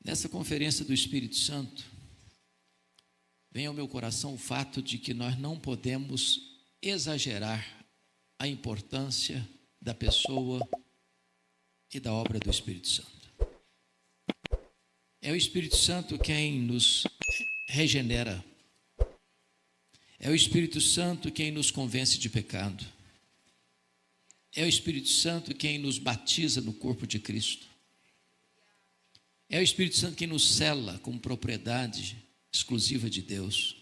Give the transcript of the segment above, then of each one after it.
Nessa conferência do Espírito Santo, vem ao meu coração o fato de que nós não podemos exagerar a importância da pessoa e da obra do Espírito Santo. É o Espírito Santo quem nos regenera. É o Espírito Santo quem nos convence de pecado. É o Espírito Santo quem nos batiza no corpo de Cristo. É o Espírito Santo quem nos sela como propriedade exclusiva de Deus.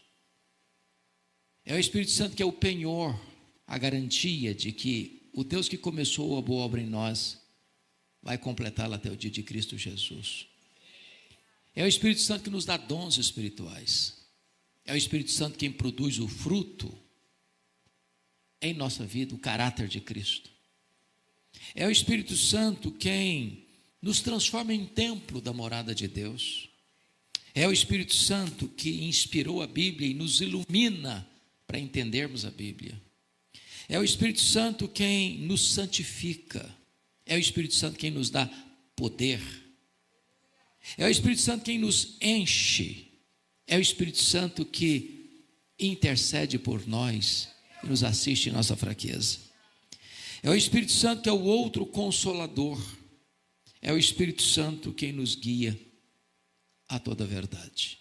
É o Espírito Santo que é o penhor, a garantia de que o Deus que começou a boa obra em nós vai completá-la até o dia de Cristo Jesus. É o Espírito Santo que nos dá dons espirituais. É o Espírito Santo quem produz o fruto em nossa vida, o caráter de Cristo. É o Espírito Santo quem nos transforma em templo da morada de Deus. É o Espírito Santo que inspirou a Bíblia e nos ilumina para entendermos a Bíblia. É o Espírito Santo quem nos santifica. É o Espírito Santo quem nos dá poder. É o Espírito Santo quem nos enche. É o Espírito Santo que intercede por nós e nos assiste em nossa fraqueza. É o Espírito Santo que é o outro consolador. É o Espírito Santo quem nos guia a toda a verdade.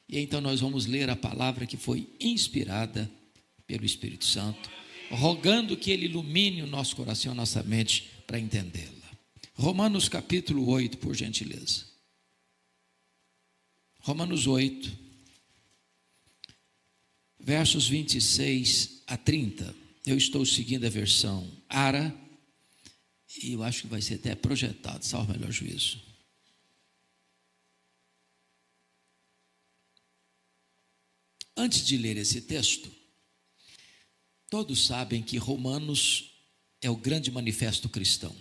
E então nós vamos ler a palavra que foi inspirada pelo Espírito Santo, rogando que Ele ilumine o nosso coração, a nossa mente, para entendê-la. Romanos capítulo 8, por gentileza. Romanos 8, versos 26 a 30. Eu estou seguindo a versão ARA, e eu acho que vai ser até projetado, salvo o melhor juízo. Antes de ler esse texto, todos sabem que Romanos é o grande manifesto cristão.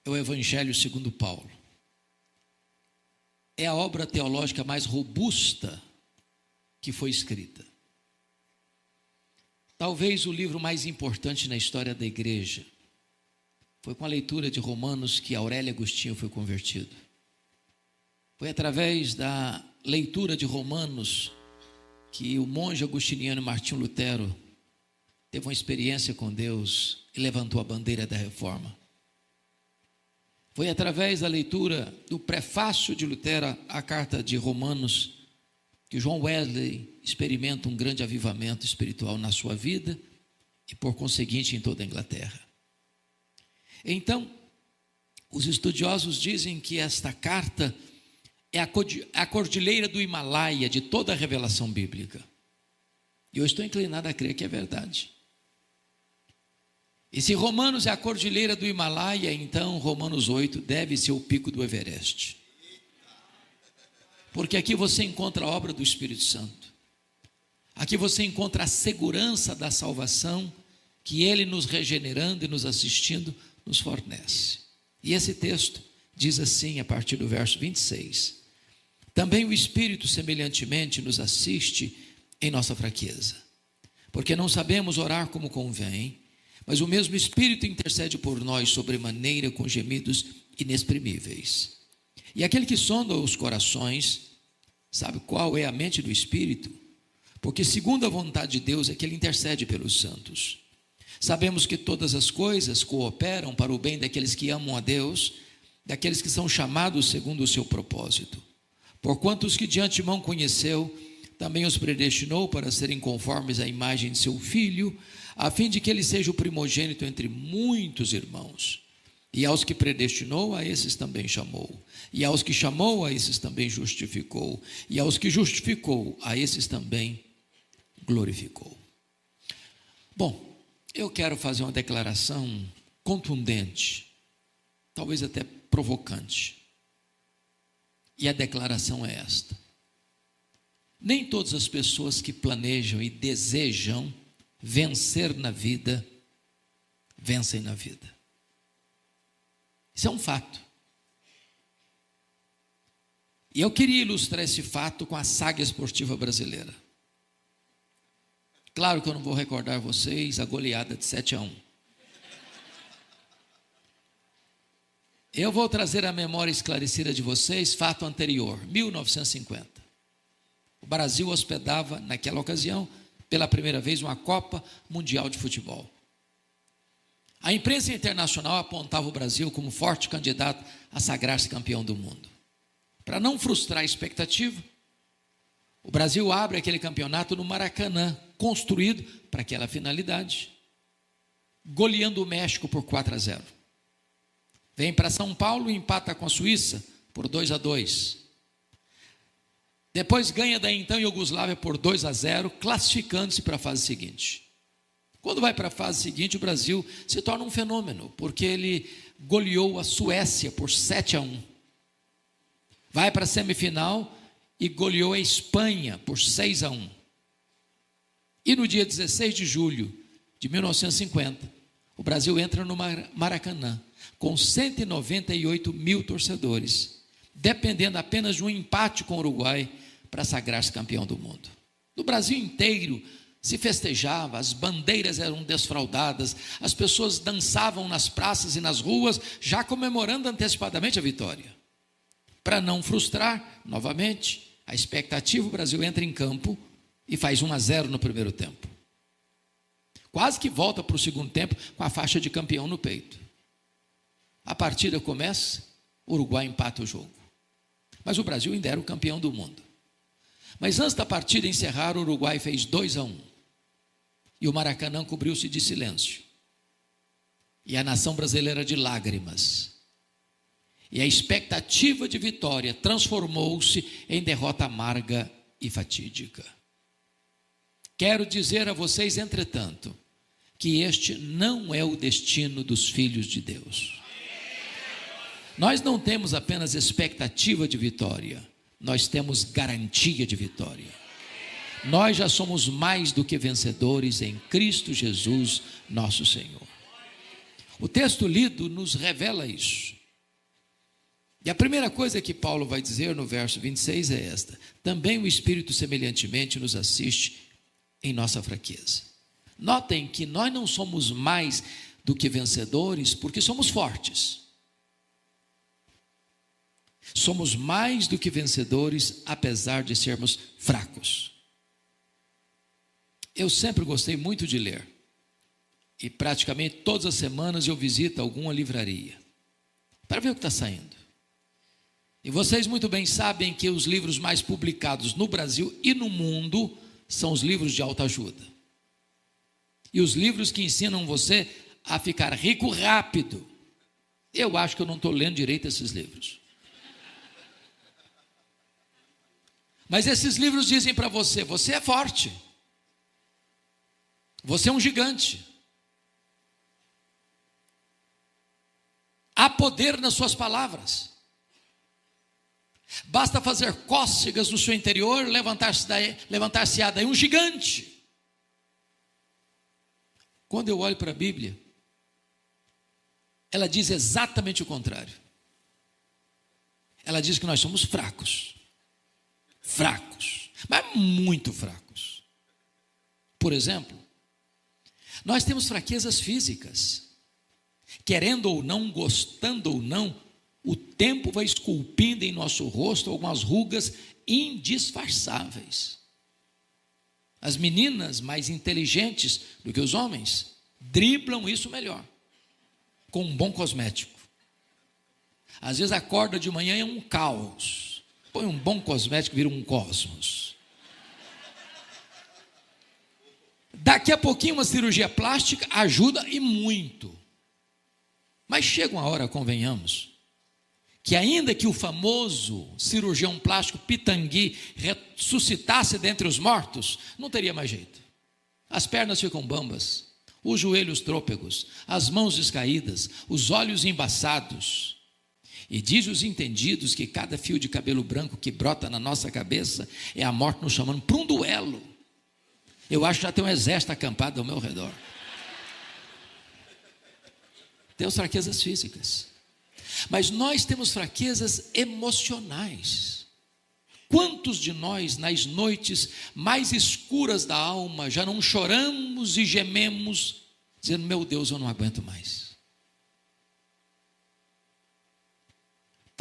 É o Evangelho segundo Paulo. É a obra teológica mais robusta que foi escrita. Talvez o livro mais importante na história da igreja. Foi com a leitura de Romanos que Aurélio Agostinho foi convertido. Foi através da leitura de Romanos que o monge agostiniano Martinho Lutero teve uma experiência com Deus e levantou a bandeira da reforma. Foi através da leitura do prefácio de Lutero à carta de Romanos que John Wesley experimenta um grande avivamento espiritual na sua vida e, por conseguinte, em toda a Inglaterra. Então, os estudiosos dizem que esta carta é a cordilheira do Himalaia de toda a revelação bíblica. E eu estou inclinado a crer que é verdade. E se Romanos é a cordilheira do Himalaia, então Romanos 8 deve ser o pico do Everest. Porque aqui você encontra a obra do Espírito Santo. Aqui você encontra a segurança da salvação que Ele, nos regenerando e nos assistindo, nos fornece. E esse texto diz assim, a partir do verso 26. Também o Espírito semelhantemente nos assiste em nossa fraqueza, porque não sabemos orar como convém, mas o mesmo Espírito intercede por nós sobremaneira com gemidos inexprimíveis. E aquele que sonda os corações sabe qual é a mente do Espírito, porque segundo a vontade de Deus é que Ele intercede pelos santos. Sabemos que todas as coisas cooperam para o bem daqueles que amam a Deus, daqueles que são chamados segundo o seu propósito. Porquanto os que de antemão conheceu, também os predestinou para serem conformes à imagem de seu Filho, a fim de que ele seja o primogênito entre muitos irmãos. E aos que predestinou, a esses também chamou. E aos que chamou, a esses também justificou. E aos que justificou, a esses também glorificou. Bom, eu quero fazer uma declaração contundente, talvez até provocante. E a declaração é esta: nem todas as pessoas que planejam e desejam vencer na vida, vencem na vida. Isso é um fato. E eu queria ilustrar esse fato com a saga esportiva brasileira. Claro que eu não vou recordar vocês a goleada de 7-1. Eu vou trazer à memória esclarecida de vocês fato anterior, 1950. O Brasil hospedava, naquela ocasião, pela primeira vez, uma Copa Mundial de Futebol. A imprensa internacional apontava o Brasil como forte candidato a sagrar-se campeão do mundo. Para não frustrar a expectativa, o Brasil abre aquele campeonato no Maracanã, construído para aquela finalidade, goleando o México por 4-0. Vem para São Paulo e empata com a Suíça por 2-2. Depois ganha da então Iugoslávia por 2-0, classificando-se para a fase seguinte. Quando vai para a fase seguinte, o Brasil se torna um fenômeno, porque ele goleou a Suécia por 7-1. Vai para a semifinal e goleou a Espanha por 6-1. E no dia 16 de julho de 1950, o Brasil entra no Maracanã, com 198 mil torcedores, dependendo apenas de um empate com o Uruguai para sagrar-se campeão do mundo. No Brasil inteiro se festejava, as bandeiras eram desfraldadas, as pessoas dançavam nas praças e nas ruas, já comemorando antecipadamente a vitória. Para não frustrar, novamente, a expectativa, o Brasil entra em campo e faz 1-0 no primeiro tempo. Quase que volta para o segundo tempo com a faixa de campeão no peito. A partida começa, o Uruguai empata o jogo. Mas o Brasil ainda era o campeão do mundo. Mas antes da partida encerrar, o Uruguai fez 2-1. E o Maracanã cobriu-se de silêncio. E a nação brasileira de lágrimas. E a expectativa de vitória transformou-se em derrota amarga e fatídica. Quero dizer a vocês, entretanto, que este não é o destino dos filhos de Deus. Nós não temos apenas expectativa de vitória, nós temos garantia de vitória. Nós já somos mais do que vencedores em Cristo Jesus, nosso Senhor. O texto lido nos revela isso. E a primeira coisa que Paulo vai dizer no verso 26 é esta: também o Espírito semelhantemente nos assiste em nossa fraqueza. Notem que nós não somos mais do que vencedores porque somos fortes. Somos mais do que vencedores apesar de sermos fracos. Eu sempre gostei muito de ler. E praticamente todas as semanas eu visito alguma livraria para ver o que está saindo. E vocês muito bem sabem que os livros mais publicados no Brasil e no mundo são os livros de autoajuda. E os livros que ensinam você a ficar rico rápido. Eu acho que eu não estou lendo direito esses livros. Mas esses livros dizem para você: você é forte. Você é um gigante. Há poder nas suas palavras. Basta fazer cócegas no seu interior, levantar-se-á daí um gigante. Quando eu olho para a Bíblia, ela diz exatamente o contrário. Ela diz que nós somos fracos. Fracos, mas muito fracos. Por exemplo, nós temos fraquezas físicas. Querendo ou não, gostando ou não, o tempo vai esculpindo em nosso rosto algumas rugas indisfarçáveis. As meninas mais inteligentes do que os homens driblam isso melhor, com um bom cosmético. Às vezes acorda de manhã e é um caos. Põe um bom cosmético, vira um cosmos. Daqui a pouquinho uma cirurgia plástica ajuda e muito. Mas chega uma hora, convenhamos, que ainda que o famoso cirurgião plástico Pitangui ressuscitasse dentre os mortos, não teria mais jeito. As pernas ficam bambas, os joelhos trôpegos, as mãos descaídas, os olhos embaçados. E diz os entendidos que cada fio de cabelo branco que brota na nossa cabeça é a morte nos chamando para um duelo. Eu acho que já tem um exército acampado ao meu redor. Temos fraquezas físicas, mas nós temos fraquezas emocionais. Quantos de nós, nas noites mais escuras da alma, já não choramos e gememos, dizendo: meu Deus, eu não aguento mais.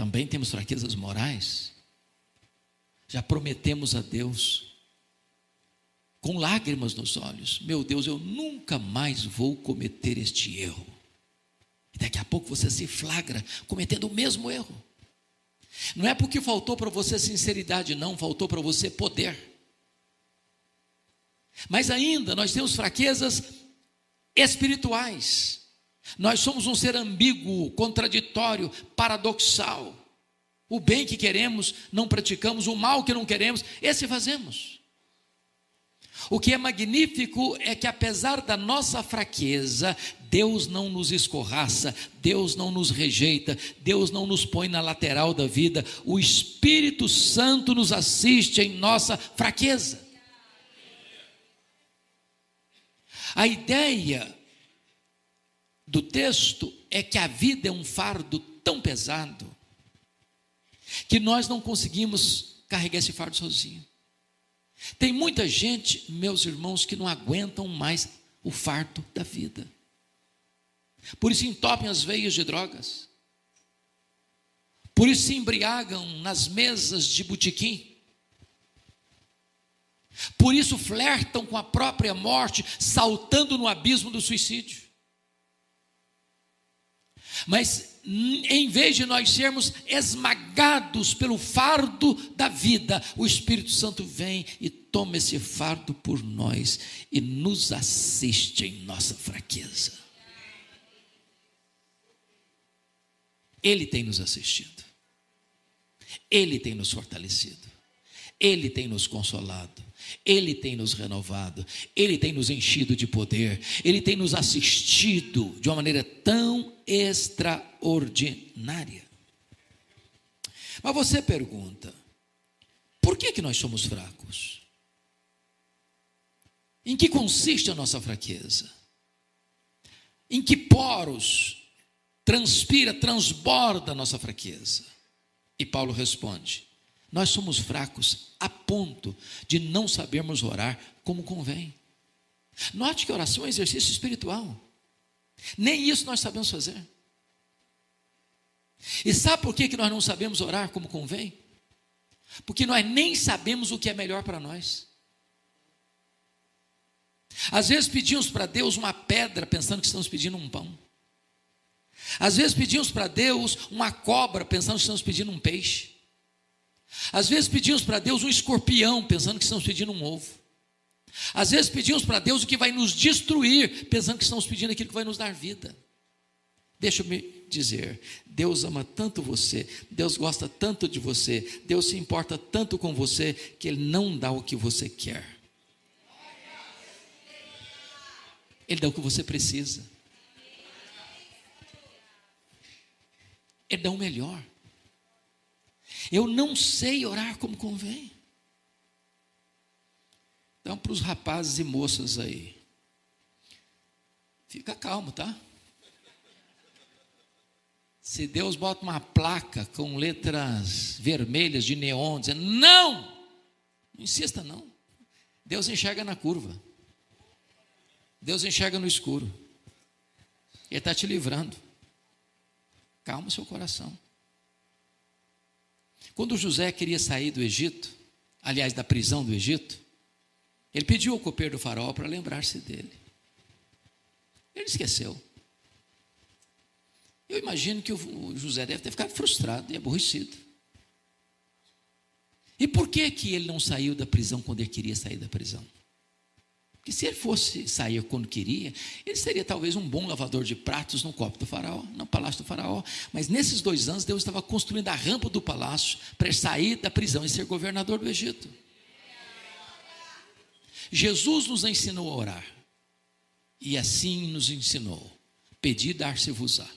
também temos fraquezas morais. Já prometemos a Deus, com lágrimas nos olhos: meu Deus, eu nunca mais vou cometer este erro. E daqui a pouco você se flagra cometendo o mesmo erro. Não é porque faltou para você sinceridade, não, faltou para você poder. Mas ainda nós temos fraquezas espirituais. Nós somos um ser ambíguo, contraditório, paradoxal. O bem que queremos, não praticamos; o mal que não queremos, esse fazemos. O que é magnífico é que, apesar da nossa fraqueza, Deus não nos escorraça, Deus não nos rejeita, Deus não nos põe na lateral da vida. O Espírito Santo nos assiste em nossa fraqueza. A ideia do texto é que a vida é um fardo tão pesado que nós não conseguimos carregar esse fardo sozinho. Tem muita gente, meus irmãos, que não aguentam mais o fardo da vida. Por isso entopem as veias de drogas. Por isso se embriagam nas mesas de botequim. Por isso flertam com a própria morte, saltando no abismo do suicídio. Mas em vez de nós sermos esmagados pelo fardo da vida, o Espírito Santo vem e toma esse fardo por nós e nos assiste em nossa fraqueza. Ele tem nos assistido, Ele tem nos fortalecido, Ele tem nos consolado, Ele tem nos renovado, Ele tem nos enchido de poder, Ele tem nos assistido de uma maneira tão extraordinária. Mas você pergunta: por que nós somos fracos? Em que consiste a nossa fraqueza? Em que poros transpira, transborda a nossa fraqueza? E Paulo responde: nós somos fracos a ponto de não sabermos orar como convém. Note que oração é um exercício espiritual. Nem isso nós sabemos fazer. E sabe por que nós não sabemos orar como convém? Porque nós nem sabemos o que é melhor para nós. Às vezes pedimos para Deus uma pedra pensando que estamos pedindo um pão. Às vezes pedimos para Deus uma cobra pensando que estamos pedindo um peixe. Às vezes pedimos para Deus um escorpião pensando que estamos pedindo um ovo. Às vezes pedimos para Deus o que vai nos destruir pensando que estamos pedindo aquilo que vai nos dar vida. Deixa-me dizer, Deus ama tanto você, Deus gosta tanto de você, Deus se importa tanto com você, que Ele não dá o que você quer. Ele dá o que você precisa. Ele dá o melhor. Eu não sei orar como convém. Então, para os rapazes e moças aí, fica calmo, tá? Se Deus bota uma placa com letras vermelhas de neon, dizendo não insista não. Deus enxerga na curva. Deus enxerga no escuro. Ele está te livrando. Calma o seu coração. Quando José queria sair do Egito, aliás, da prisão do Egito, ele pediu ao copeiro do faraó para lembrar-se dele. Ele esqueceu. Eu imagino que o José deve ter ficado frustrado e aborrecido. E por que ele não saiu da prisão quando ele queria sair da prisão? Porque se ele fosse sair quando queria, ele seria talvez um bom lavador de pratos no copo do faraó, no palácio do faraó. Mas nesses 2 anos, Deus estava construindo a rampa do palácio para ele sair da prisão e ser governador do Egito. Jesus nos ensinou a orar. E assim nos ensinou: pedi, dar-se-vos-á.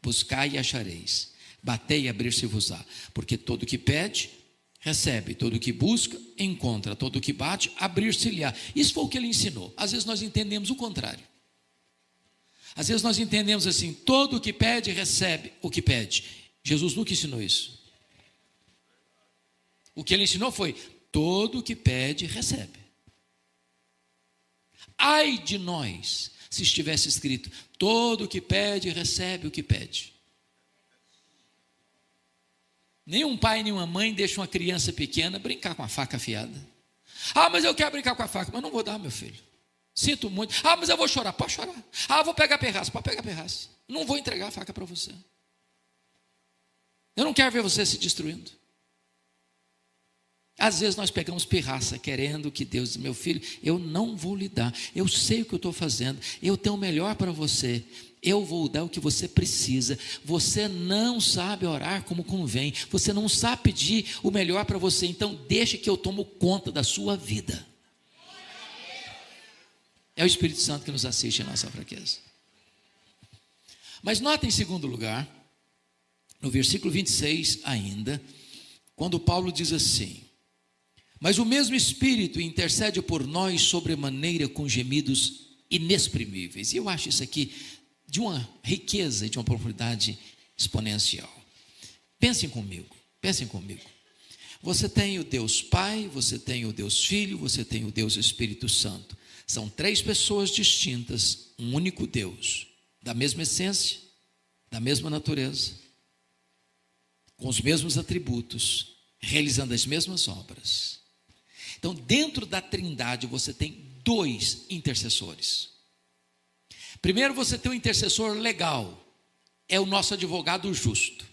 Buscai e achareis. Batei e abrir-se-vos-á. Porque todo que pede, recebe. Todo que busca, encontra. Todo que bate, abrir-se-lhe-á. Isso foi o que ele ensinou. Às vezes nós entendemos o contrário. Às vezes nós entendemos assim: todo que pede, recebe o que pede. Jesus nunca ensinou isso. O que ele ensinou foi: todo que pede, recebe. Ai de nós, se estivesse escrito: todo que pede, recebe o que pede. Nenhum pai, nenhuma mãe deixa uma criança pequena brincar com a faca afiada. Mas eu quero brincar com a faca, mas não vou dar, meu filho. Sinto muito. Mas eu vou chorar, pode chorar. Eu vou pegar pirraça, pode pegar pirraça. Não vou entregar a faca para você. Eu não quero ver você se destruindo. Às vezes nós pegamos pirraça, querendo que Deus diz, meu filho, eu não vou lhe dar, eu sei o que eu estou fazendo, eu tenho o melhor para você, eu vou dar o que você precisa, você não sabe orar como convém, você não sabe pedir o melhor para você, então deixe que eu tomo conta da sua vida. É o Espírito Santo que nos assiste em nossa fraqueza. Mas nota em segundo lugar, no versículo 26 ainda, quando Paulo diz assim, mas o mesmo Espírito intercede por nós sobremaneira com gemidos inexprimíveis. E eu acho isso aqui de uma riqueza e de uma profundidade exponencial. Pensem comigo. Você tem o Deus Pai, você tem o Deus Filho, você tem o Deus Espírito Santo. São três pessoas distintas, um único Deus, da mesma essência, da mesma natureza, com os mesmos atributos, realizando as mesmas obras. Então, dentro da Trindade, você tem dois intercessores. Primeiro, você tem um intercessor legal, é o nosso advogado justo.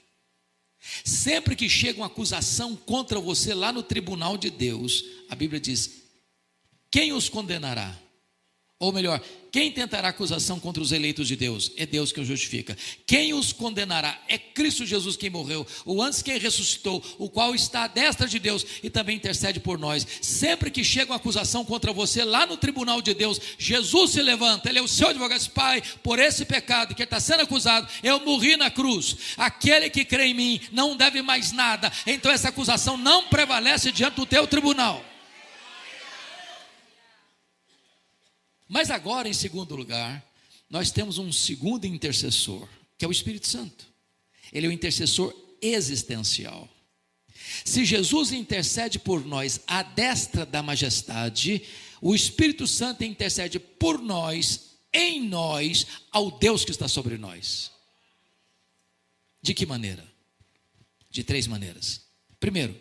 Sempre que chega uma acusação contra você lá no tribunal de Deus, a Bíblia diz, quem os condenará? Ou melhor, quem tentará acusação contra os eleitos de Deus? É Deus que os justifica. Quem os condenará? É Cristo Jesus quem morreu, ou antes quem ressuscitou, o qual está à destra de Deus e também intercede por nós. Sempre que chega uma acusação contra você lá no tribunal de Deus, Jesus se levanta, Ele é o seu advogado, diz, Pai, por esse pecado que está sendo acusado, eu morri na cruz. Aquele que crê em mim não deve mais nada, então essa acusação não prevalece diante do teu tribunal. Mas agora, em segundo lugar, nós temos um segundo intercessor, que é o Espírito Santo. Ele é o intercessor existencial. Se Jesus intercede por nós à destra da majestade, o Espírito Santo intercede por nós, em nós, ao Deus que está sobre nós. De que maneira? De três maneiras. Primeiro,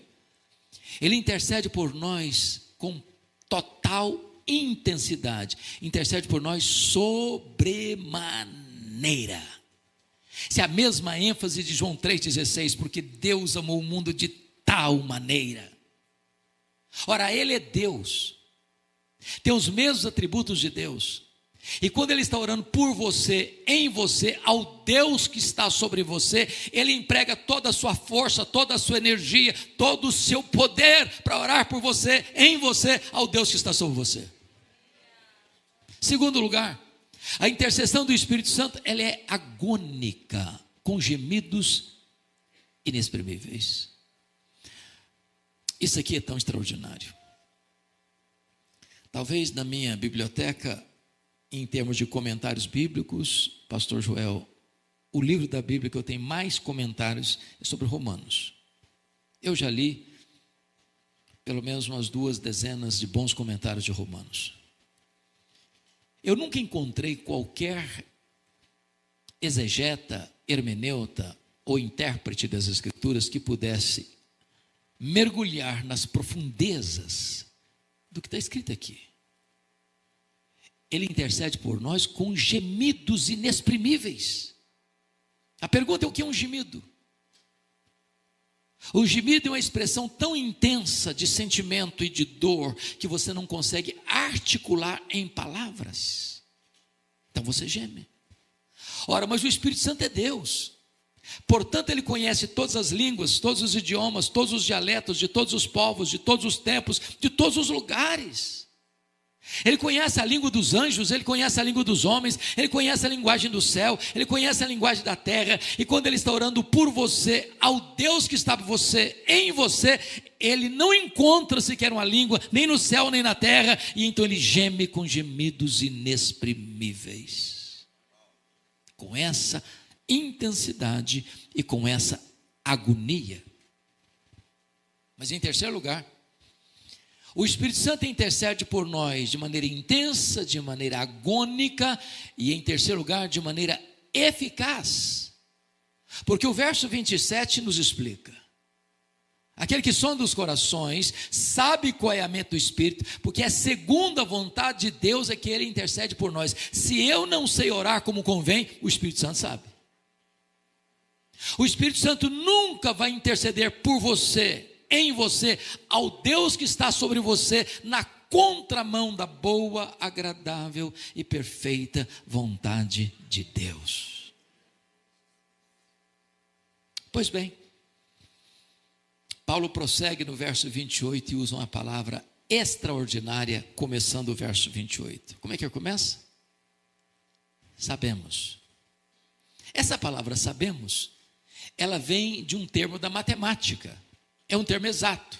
Ele intercede por nós com total intensidade, intercede por nós sobremaneira. Se a mesma ênfase de João 3,16, porque Deus amou o mundo de tal maneira. Ora, Ele é Deus, tem os mesmos atributos de Deus, e quando Ele está orando por você, em você, ao Deus que está sobre você, Ele emprega toda a sua força, toda a sua energia, todo o seu poder para orar por você, em você, ao Deus que está sobre você. Segundo lugar, a intercessão do Espírito Santo, ela é agônica, com gemidos inexprimíveis. Isso aqui é tão extraordinário. Talvez na minha biblioteca, em termos de comentários bíblicos, Pastor Joel, o livro da Bíblia que eu tenho mais comentários é sobre Romanos. Eu já li pelo menos umas 2 dezenas de bons comentários de Romanos. Eu nunca encontrei qualquer exegeta, hermeneuta ou intérprete das Escrituras que pudesse mergulhar nas profundezas do que está escrito aqui. Ele intercede por nós com gemidos inexprimíveis. A pergunta é: o que é um gemido? O gemido é uma expressão tão intensa de sentimento e de dor que você não consegue articular em palavras. Então você geme. Ora, mas o Espírito Santo é Deus. Portanto, Ele conhece todas as línguas, todos os idiomas, todos os dialetos, de todos os povos, de todos os tempos, de todos os lugares. Ele conhece a língua dos anjos, Ele conhece a língua dos homens, Ele conhece a linguagem do céu, Ele conhece a linguagem da terra. E quando Ele está orando por você, ao Deus que está por você, em você, Ele não encontra sequer uma língua, nem no céu, nem na terra. E então Ele geme com gemidos inexprimíveis. Com essa intensidade e com essa agonia. Mas em terceiro lugar, o Espírito Santo intercede por nós de maneira intensa, de maneira agônica e, em terceiro lugar, de maneira eficaz. Porque o verso 27 nos explica: Aquele que sonda os corações, sabe qual é a mente do Espírito, porque é segundo a vontade de Deus é que Ele intercede por nós. Se eu não sei orar como convém, o Espírito Santo sabe. O Espírito Santo nunca vai interceder por você, em você, ao Deus que está sobre você, na contramão da boa, agradável e perfeita vontade de Deus. Pois bem, Paulo prossegue no verso 28 e usa uma palavra extraordinária, começando o verso 28. Como é que ele começa? Sabemos. Essa palavra sabemos, ela vem de um termo da matemática, é um termo exato.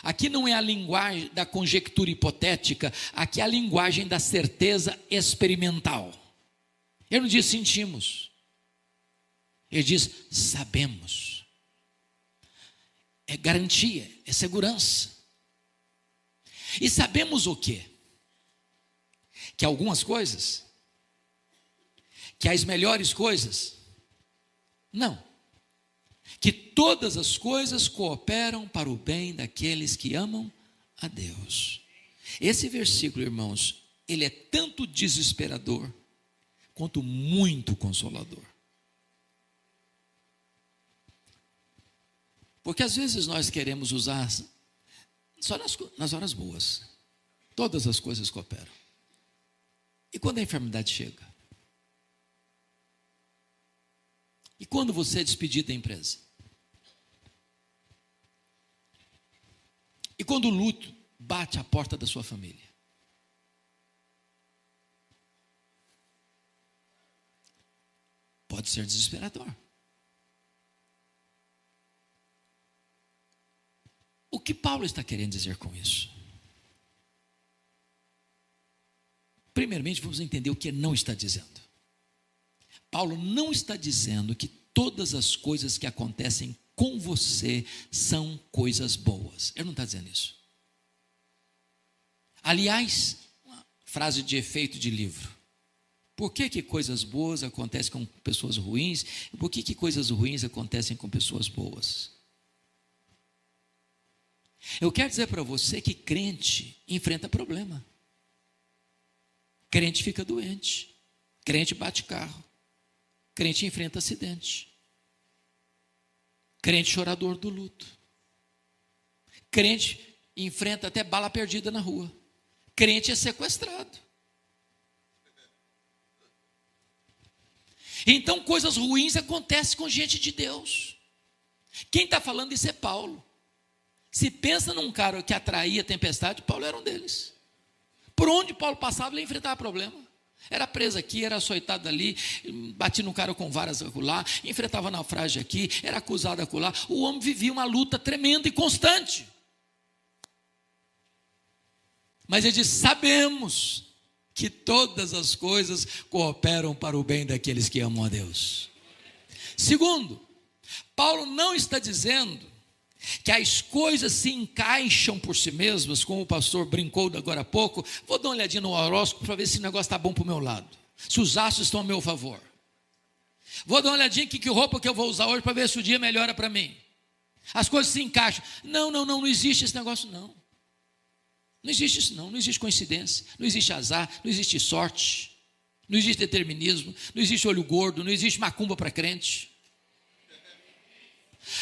Aqui não é a linguagem da conjectura hipotética, aqui é a linguagem da certeza experimental. Ele não diz sentimos, ele diz sabemos. É garantia, é segurança. E sabemos o quê? Que algumas coisas, que as melhores coisas, não. Que todas as coisas cooperam para o bem daqueles que amam a Deus. Esse versículo, irmãos, ele é tanto desesperador, quanto muito consolador. Porque às vezes nós queremos usar só nas horas boas. Todas as coisas cooperam. E quando a enfermidade chega? E quando você é despedido da empresa? E quando o luto bate à porta da sua família? Pode ser desesperador. O que Paulo está querendo dizer com isso? Primeiramente, vamos entender o que ele não está dizendo. Paulo não está dizendo que todas as coisas que acontecem com você são coisas boas. Ele não está dizendo isso. Aliás, uma frase de efeito de livro. Por que coisas boas acontecem com pessoas ruins? E por que coisas ruins acontecem com pessoas boas? Eu quero dizer para você que crente enfrenta problema. Crente fica doente. Crente bate carro. Crente enfrenta acidente. Crente chorador do luto. Crente enfrenta até bala perdida na rua. Crente é sequestrado. Então coisas ruins acontecem com gente de Deus. Quem está falando isso é Paulo. Se pensa num cara que atraía a tempestade, Paulo era um deles. Por onde Paulo passava, ele enfrentava problema. Era preso aqui, era açoitado ali, batia no cara com varas acolá, enfrentava naufrágio aqui, era acusado acolá. O homem vivia uma luta tremenda e constante. Mas ele diz, sabemos que todas as coisas cooperam para o bem daqueles que amam a Deus. Segundo, Paulo não está dizendo que as coisas se encaixam por si mesmas, como o pastor brincou agora há pouco. Vou dar uma olhadinha no horóscopo para ver se o negócio está bom para o meu lado, se os astros estão a meu favor. Vou dar uma olhadinha que roupa que eu vou usar hoje para ver se o dia melhora para mim. As coisas se encaixam. Não existe esse negócio não. Não existe isso não existe coincidência, não existe azar, não existe sorte, não existe determinismo, não existe olho gordo, não existe macumba para crente.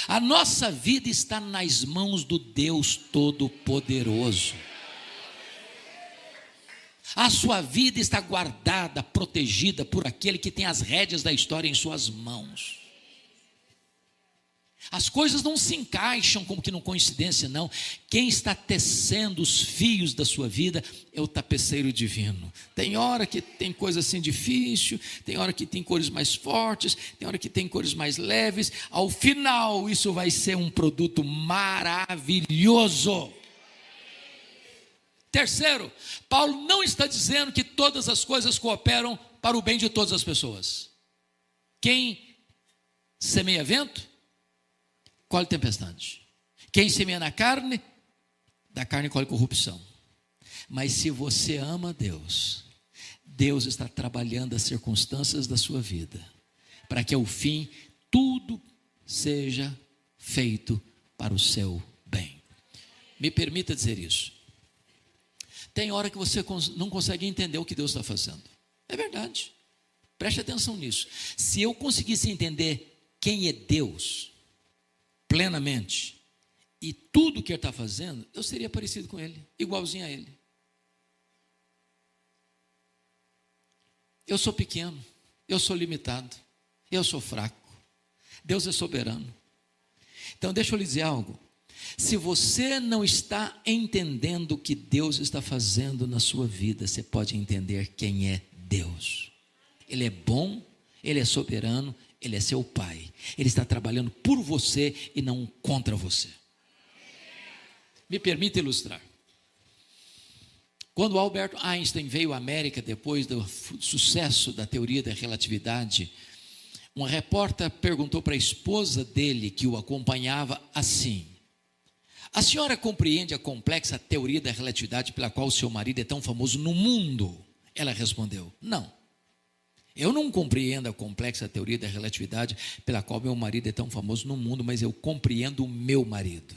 A nossa vida está nas mãos do Deus Todo-Poderoso. A sua vida está guardada, protegida por aquele que tem as rédeas da história em suas mãos. As coisas não se encaixam como que não coincidência, não. Quem está tecendo os fios da sua vida é o tapeceiro divino. Tem hora que tem coisa assim difícil, tem hora que tem cores mais fortes, tem hora que tem cores mais leves. Ao final, isso vai ser um produto maravilhoso. Terceiro, Paulo não está dizendo que todas as coisas cooperam para o bem de todas as pessoas. Quem semeia vento, colhe tempestade. Quem semeia na carne, da carne colhe corrupção. Mas se você ama Deus, Deus está trabalhando as circunstâncias da sua vida, para que ao fim tudo seja feito para o seu bem. Me permita dizer isso. Tem hora que você não consegue entender o que Deus está fazendo. É verdade. Preste atenção nisso. Se eu conseguisse entender quem é Deus plenamente e tudo que Ele está fazendo, eu seria parecido com Ele, igualzinho a Ele. Eu sou pequeno, eu sou limitado, eu sou fraco. Deus é soberano. Então deixa eu lhe dizer algo. Se você não está entendendo o que Deus está fazendo na sua vida, você pode entender quem é Deus. Ele é bom, Ele é soberano, Ele é seu Pai. Ele está trabalhando por você e não contra você. Me permita ilustrar. Quando Albert Einstein veio à América depois do sucesso da teoria da relatividade, um repórter perguntou para a esposa dele, que o acompanhava, assim: a senhora compreende a complexa teoria da relatividade pela qual o seu marido é tão famoso no mundo? Ela respondeu: não, eu não compreendo a complexa teoria da relatividade pela qual meu marido é tão famoso no mundo, mas eu compreendo o meu marido.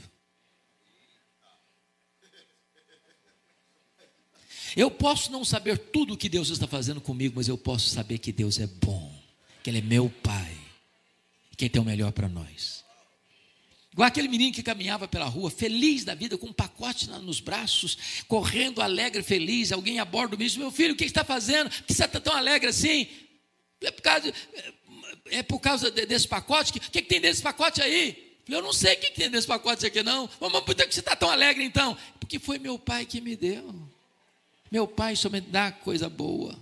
Eu posso não saber tudo o que Deus está fazendo comigo, mas eu posso saber que Deus é bom, que Ele é meu Pai, que Ele tem o melhor para nós. Igual aquele menino que caminhava pela rua, feliz da vida, com um pacote nos braços, correndo alegre, feliz. Alguém aborda o menino: meu filho, o que está fazendo? Por que você está tão alegre assim? É por causa desse pacote? O que tem desse pacote aí? Eu não sei o que tem desse pacote aqui não. Mas por que você está tão alegre então? Porque foi meu pai que me deu. Meu pai só me dá coisa boa.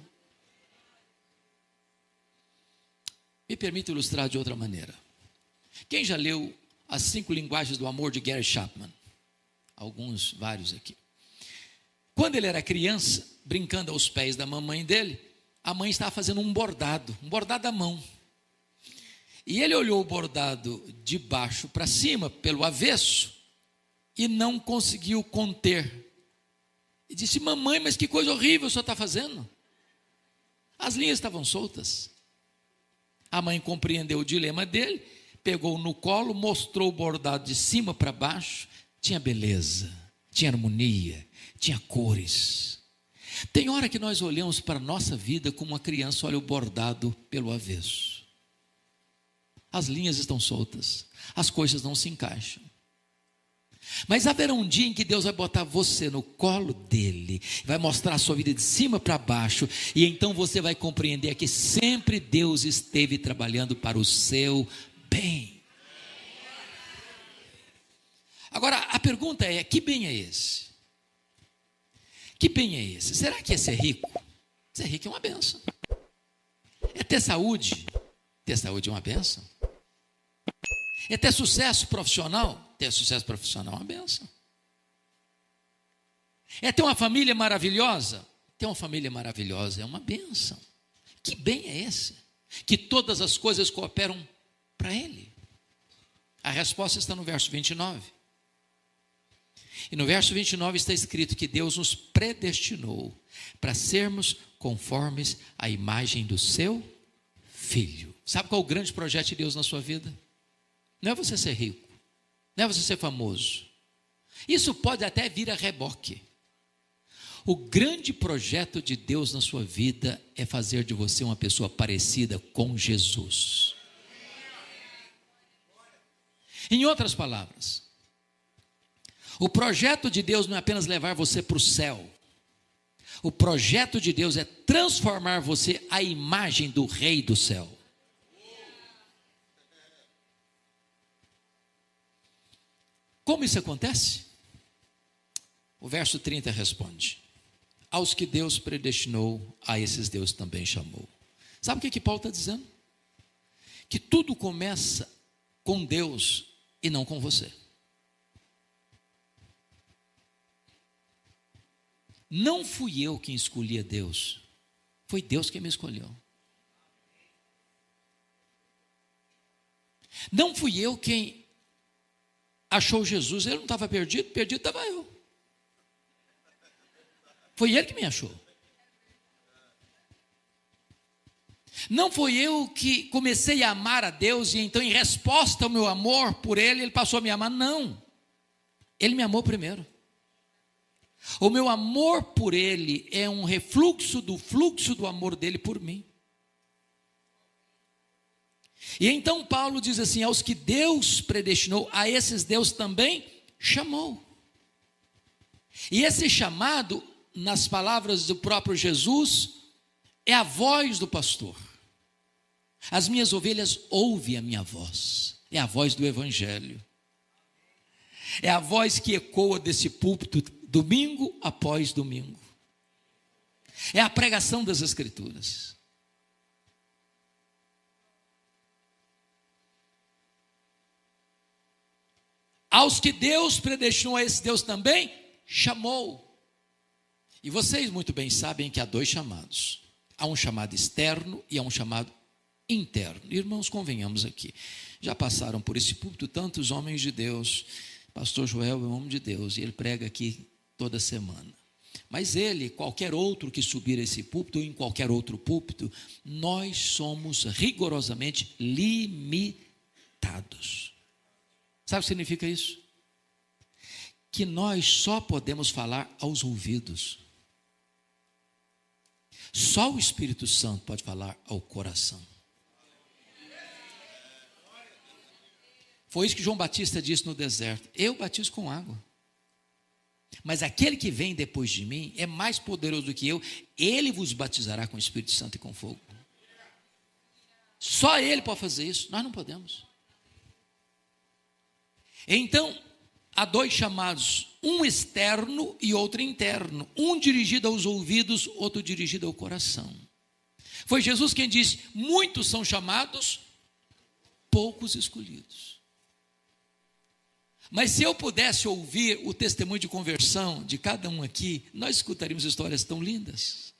Me permita ilustrar de outra maneira. Quem já leu As 5 Linguagens do Amor, de Gary Chapman? Vários aqui. Quando ele era criança, brincando aos pés da mamãe dele, a mãe estava fazendo um bordado à mão. E ele olhou o bordado de baixo para cima, pelo avesso, e não conseguiu conter. E disse: mamãe, mas que coisa horrível o senhor está fazendo. As linhas estavam soltas. A mãe compreendeu o dilema dele, pegou no colo, mostrou o bordado de cima para baixo. Tinha beleza, tinha harmonia, tinha cores. Tem hora que nós olhamos para a nossa vida como uma criança olha o bordado pelo avesso. As linhas estão soltas, as coisas não se encaixam. Mas haverá um dia em que Deus vai botar você no colo dele, vai mostrar a sua vida de cima para baixo, e então você vai compreender que sempre Deus esteve trabalhando para o seu bem. Agora, a pergunta é: que bem é esse? Que bem é esse? Será que é ser rico? Ser rico é uma bênção. É ter saúde? Ter saúde é uma bênção. É ter sucesso profissional? Ter sucesso profissional é uma bênção. É ter uma família maravilhosa? Ter uma família maravilhosa é uma bênção. Que bem é esse? Que todas as coisas cooperam para ele. A resposta está no verso 29. E no verso 29 está escrito que Deus nos predestinou para sermos conformes à imagem do seu Filho. Sabe qual é o grande projeto de Deus na sua vida? Não é você ser rico, não é você ser famoso. Isso pode até vir a reboque. O grande projeto de Deus na sua vida é fazer de você uma pessoa parecida com Jesus. Em outras palavras, o projeto de Deus não é apenas levar você para o céu. O projeto de Deus é transformar você à imagem do Rei do céu. Como isso acontece? O verso 30 responde: aos que Deus predestinou, a esses Deus também chamou. Sabe o que Paulo está dizendo? Que tudo começa com Deus e não com você. Não fui eu quem escolhi a Deus, foi Deus quem me escolheu. Não fui eu quem achou Jesus, ele não estava perdido, perdido estava eu. Foi ele que me achou. Não foi eu que comecei a amar a Deus e então, em resposta ao meu amor por Ele, Ele passou a me amar. Não. Ele me amou primeiro. O meu amor por Ele é um refluxo do fluxo do amor dele por mim. E então Paulo diz assim: aos que Deus predestinou, a esses Deus também chamou. E esse chamado, nas palavras do próprio Jesus, é a voz do pastor. As minhas ovelhas ouvem a minha voz. É a voz do Evangelho. É a voz que ecoa desse púlpito domingo após domingo. É a pregação das Escrituras. Aos que Deus predestinou, a esse Deus também chamou. E vocês muito bem sabem que há dois chamados. Há um chamado externo e há um chamado interno. Irmãos, convenhamos aqui. Já passaram por esse púlpito tantos homens de Deus. Pastor Joel é um homem de Deus e ele prega aqui toda semana. Mas ele, qualquer outro que subir a esse púlpito ou em qualquer outro púlpito, nós somos rigorosamente limitados. Sabe o que significa isso? Que nós só podemos falar aos ouvidos. Só o Espírito Santo pode falar ao coração. Foi isso que João Batista disse no deserto: eu batizo com água, mas aquele que vem depois de mim é mais poderoso do que eu, ele vos batizará com o Espírito Santo e com fogo. Só ele pode fazer isso, nós não podemos. Então, há dois chamados, um externo e outro interno, um dirigido aos ouvidos, outro dirigido ao coração. Foi Jesus quem disse: muitos são chamados, poucos escolhidos. Mas se eu pudesse ouvir o testemunho de conversão de cada um aqui, nós escutaríamos histórias tão lindas,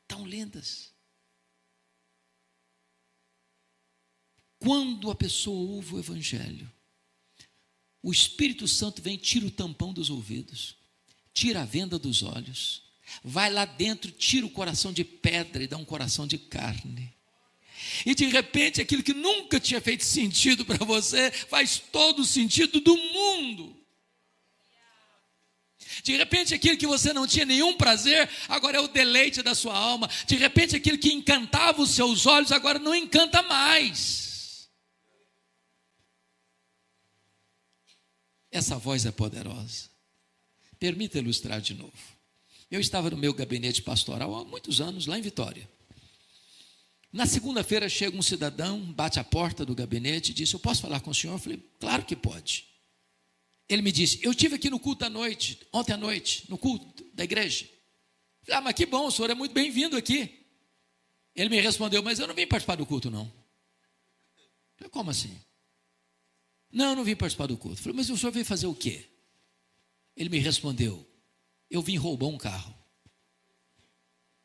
tão lindas. Quando a pessoa ouve o Evangelho, o Espírito Santo vem, tira o tampão dos ouvidos, tira a venda dos olhos, vai lá dentro, tira o coração de pedra e dá um coração de carne. E de repente aquilo que nunca tinha feito sentido para você, faz todo o sentido do mundo. De repente aquilo que você não tinha nenhum prazer, agora é o deleite da sua alma. De repente aquilo que encantava os seus olhos, agora não encanta mais. Essa voz é poderosa. Permita ilustrar de novo. Eu estava no meu gabinete pastoral há muitos anos, lá em Vitória. Na segunda-feira chega um cidadão, bate a porta do gabinete e disse: eu posso falar com o senhor? Eu falei: claro que pode. Ele me disse: eu estive aqui no culto à noite, ontem à noite, no culto da igreja. Eu falei: mas que bom, o senhor é muito bem-vindo aqui. Ele me respondeu: mas eu não vim participar do culto, não. Eu falei: como assim? Não, eu não vim participar do culto. Eu falei: mas o senhor veio fazer o quê? Ele me respondeu: eu vim roubar um carro.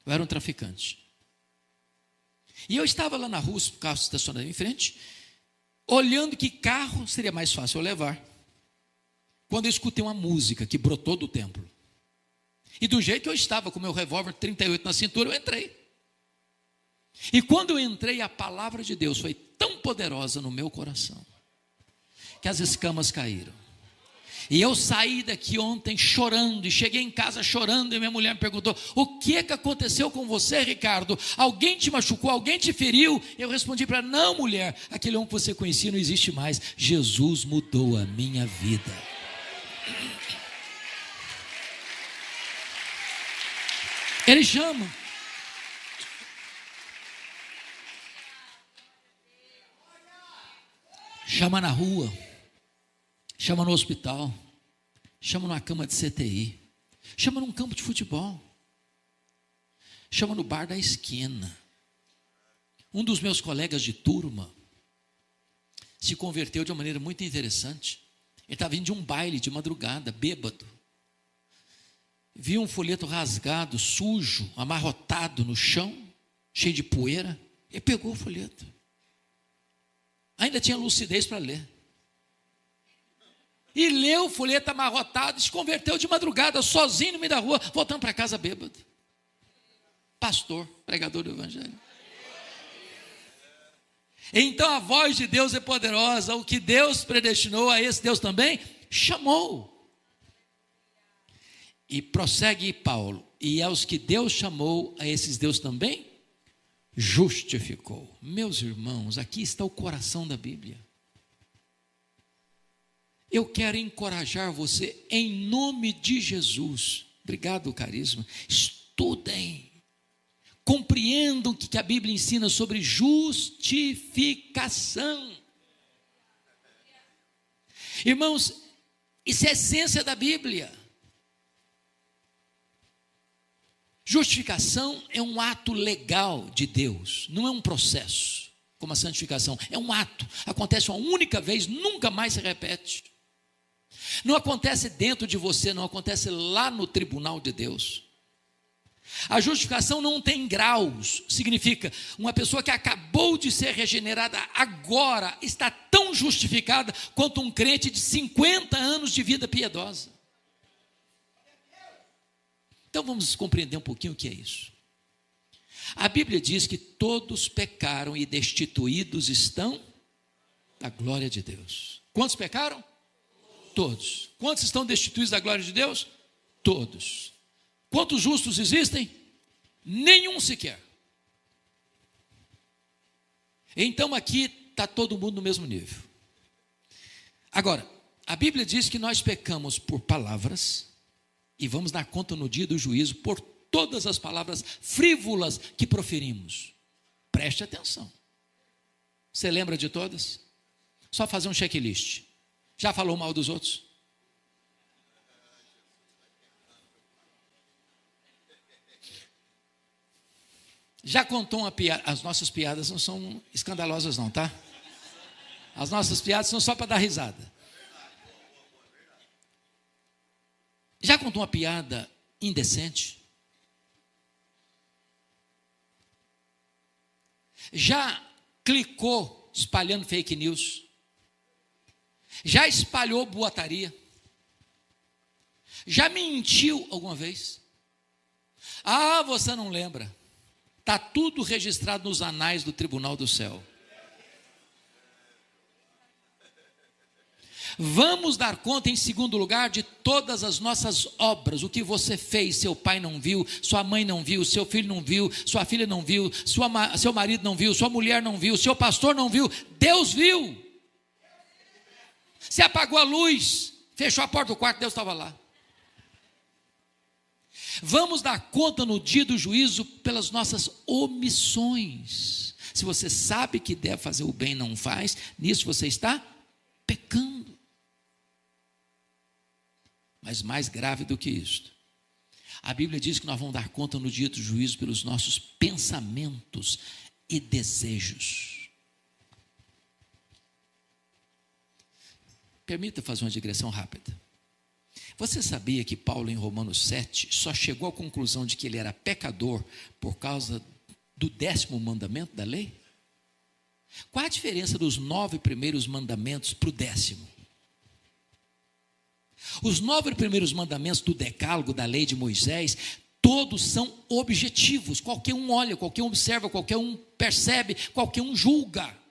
Eu era um traficante. E eu estava lá na rua, o carro estacionado em frente, olhando que carro seria mais fácil eu levar. Quando eu escutei uma música que brotou do templo. E do jeito que eu estava, com meu revólver 38 na cintura, eu entrei. E quando eu entrei, a palavra de Deus foi tão poderosa no meu coração, que as escamas caíram. E eu saí daqui ontem chorando, e cheguei em casa chorando, e minha mulher me perguntou: o que aconteceu com você, Ricardo? Alguém te machucou? Alguém te feriu? Eu respondi para ela: não, mulher, aquele homem que você conhecia não existe mais. Jesus mudou a minha vida. Ele chama. Chama na rua. Chama no hospital, chama numa cama de CTI, chama num campo de futebol, chama no bar da esquina. Um dos meus colegas de turma se converteu de uma maneira muito interessante. Ele estava vindo de um baile de madrugada, bêbado. Viu um folheto rasgado, sujo, amarrotado no chão, cheio de poeira. Ele pegou o folheto. Ainda tinha lucidez para ler. E leu o folheto amarrotado, se converteu de madrugada, sozinho no meio da rua, voltando para casa bêbado. Pastor, pregador do Evangelho. Então a voz de Deus é poderosa, o que Deus predestinou, a esse Deus também chamou. E prossegue Paulo, e aos que Deus chamou, a esses Deus também justificou. Meus irmãos, aqui está o coração da Bíblia. Eu quero encorajar você em nome de Jesus. Obrigado, Carisma. Estudem, compreendam o que a Bíblia ensina sobre justificação. Irmãos, isso é a essência da Bíblia. Justificação é um ato legal de Deus, não é um processo, como a santificação, é um ato, acontece uma única vez, nunca mais se repete. Não acontece dentro de você, não acontece lá no tribunal de Deus. A justificação não tem graus, significa uma pessoa que acabou de ser regenerada agora está tão justificada quanto um crente de 50 anos de vida piedosa. Então vamos compreender um pouquinho o que é isso. A Bíblia diz que todos pecaram e destituídos estão da glória de Deus. Quantos pecaram? Todos. Quantos estão destituídos da glória de Deus? Todos. Quantos justos existem? Nenhum sequer. Então aqui está todo mundo no mesmo nível. Agora, a Bíblia diz que nós pecamos por palavras e vamos dar conta no dia do juízo por todas as palavras frívolas que proferimos. Preste atenção. Você lembra de todas? Só fazer um checklist. Já falou mal dos outros? Já contou uma piada? As nossas piadas não são escandalosas não, tá? As nossas piadas são só para dar risada. Já contou uma piada indecente? Já clicou espalhando fake news? Já espalhou boataria? Já mentiu alguma vez? Ah, você não lembra. Está tudo registrado nos anais do tribunal do céu. Vamos dar conta, em segundo lugar, de todas as nossas obras. O que você fez, seu pai não viu, sua mãe não viu, seu filho não viu, sua filha não viu, seu marido não viu, sua mulher não viu, seu pastor não viu, Deus viu. Você apagou a luz, fechou a porta do quarto, Deus estava lá. Vamos dar conta no dia do juízo pelas nossas omissões. Se você sabe que deve fazer o bem e não faz, nisso você está pecando. Mas mais grave do que isto, a Bíblia diz que nós vamos dar conta no dia do juízo pelos nossos pensamentos e desejos. Permita fazer uma digressão rápida. Você sabia que Paulo, em Romanos 7, só chegou à conclusão de que ele era pecador por causa do 10º mandamento da lei? Qual a diferença dos 9 primeiros mandamentos para o 10º? Os 9 primeiros mandamentos do decálogo da lei de Moisés, todos são objetivos. Qualquer um olha, qualquer um observa, qualquer um percebe, qualquer um julga.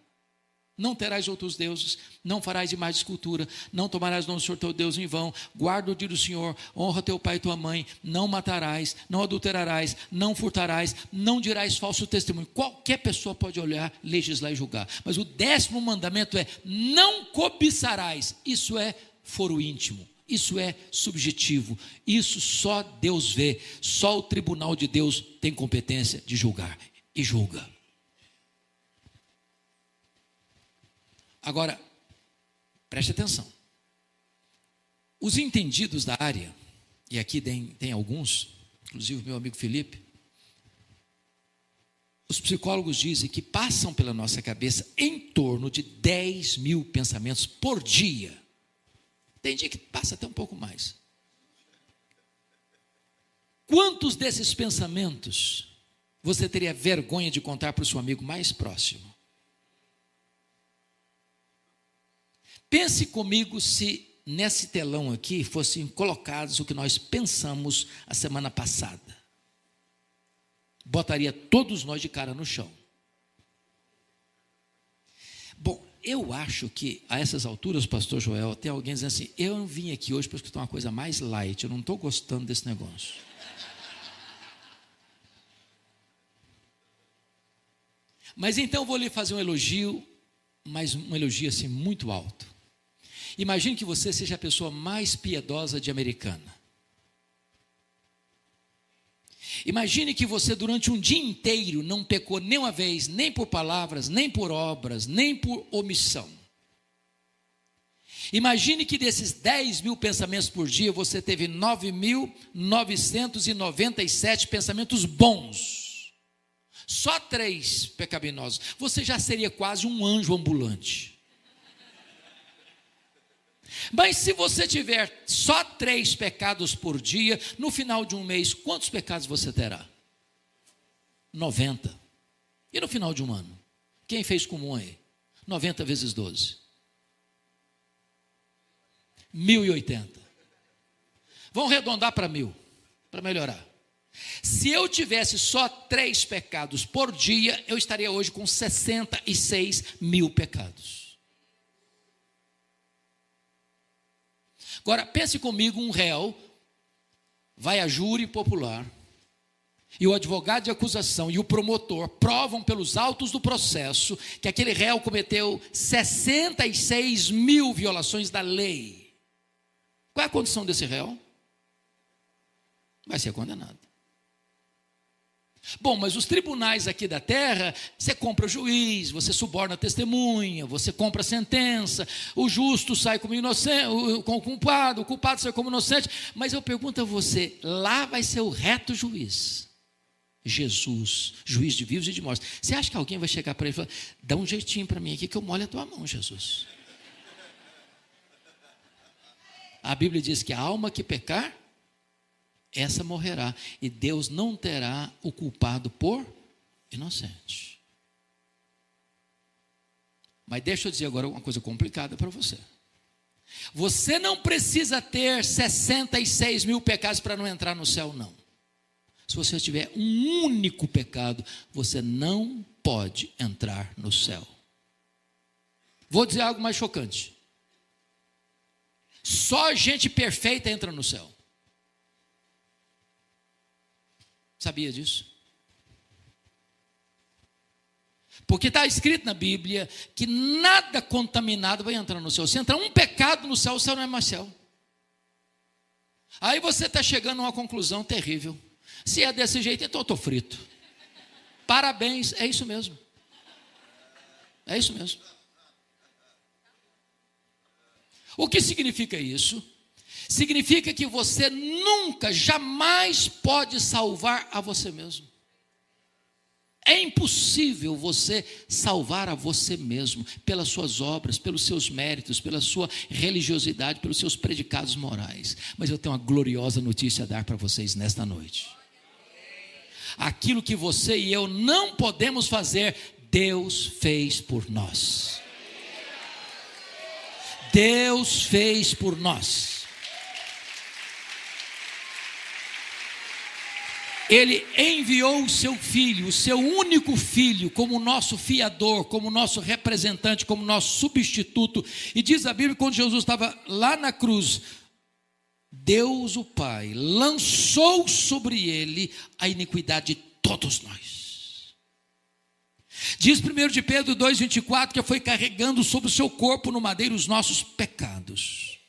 Não terás outros deuses, não farás imagem de escultura, não tomarás o nome do Senhor teu Deus em vão, guarda o dia do Senhor, honra teu pai e tua mãe, não matarás, não adulterarás, não furtarás, não dirás falso testemunho. Qualquer pessoa pode olhar, legislar e julgar. Mas o 10º mandamento é: não cobiçarás. Isso é foro íntimo, isso é subjetivo, isso só Deus vê, só o tribunal de Deus tem competência de julgar e julga. Agora, preste atenção. Os entendidos da área, e aqui tem alguns, inclusive o meu amigo Felipe, os psicólogos dizem que passam pela nossa cabeça em torno de 10 mil pensamentos por dia. Tem dia que passa até um pouco mais. Quantos desses pensamentos você teria vergonha de contar para o seu amigo mais próximo? Pense comigo se nesse telão aqui fossem colocados o que nós pensamos a semana passada. Botaria todos nós de cara no chão. Bom, eu acho que a essas alturas, pastor Joel, tem alguém dizendo assim: eu não vim aqui hoje para escutar uma coisa mais light, eu não estou gostando desse negócio. Mas então eu vou lhe fazer um elogio, mas um elogio assim muito alto. Imagine que você seja a pessoa mais piedosa de Americana. Imagine que você durante um dia inteiro não pecou nem uma vez, nem por palavras, nem por obras, nem por omissão. Imagine que desses 10.000 pensamentos por dia, você teve 9.997 pensamentos bons. Só 3 pecaminosos. Você já seria quase um anjo ambulante. Mas se você tiver só 3 pecados por dia, no final de um mês, quantos pecados você terá? 90. E no final de um ano? Quem fez comum aí? 90 vezes 12. 1.080. Vamos arredondar para 1.000, para melhorar. Se eu tivesse só 3 pecados por dia, eu estaria hoje com 66.000 pecados. Agora, pense comigo, um réu vai a júri popular, e o advogado de acusação e o promotor provam pelos autos do processo que aquele réu cometeu 66.000 violações da lei. Qual é a condição desse réu? Vai ser condenado. Bom, mas os tribunais aqui da terra, você compra juiz, você suborna testemunha, você compra sentença, o justo sai como inocente, o culpado sai como inocente. Mas eu pergunto a você, lá vai ser o reto juiz, Jesus, juiz de vivos e de mortos. Você acha que alguém vai chegar para ele e falar: dá um jeitinho para mim aqui que eu molho a tua mão, Jesus? A Bíblia diz que a alma que pecar, essa morrerá, e Deus não terá o culpado por inocente. Mas deixa eu dizer agora uma coisa complicada para você. Você não precisa ter 66.000 pecados para não entrar no céu, não. Se você tiver um único pecado, você não pode entrar no céu. Vou dizer algo mais chocante. Só gente perfeita entra no céu. Sabia disso? Porque está escrito na Bíblia que nada contaminado vai entrar no céu. Se entrar um pecado no céu, o céu não é mais céu. Aí você está chegando a uma conclusão terrível. Se é desse jeito, então eu estou frito. Parabéns, é isso mesmo. É isso mesmo. O que significa isso? Significa que você nunca, jamais pode salvar a você mesmo. É impossível você salvar a você mesmo, pelas suas obras, pelos seus méritos, pela sua religiosidade, pelos seus predicados morais. Mas eu tenho uma gloriosa notícia a dar para vocês nesta noite. Aquilo que você e eu não podemos fazer, Deus fez por nós. Deus fez por nós. Ele enviou o seu filho, o seu único filho, como nosso fiador, como nosso representante, como nosso substituto. E diz a Bíblia, quando Jesus estava lá na cruz, Deus o Pai lançou sobre ele a iniquidade de todos nós. Diz 1 de Pedro 2,24 que foi carregando sobre o seu corpo no madeiro os nossos pecados.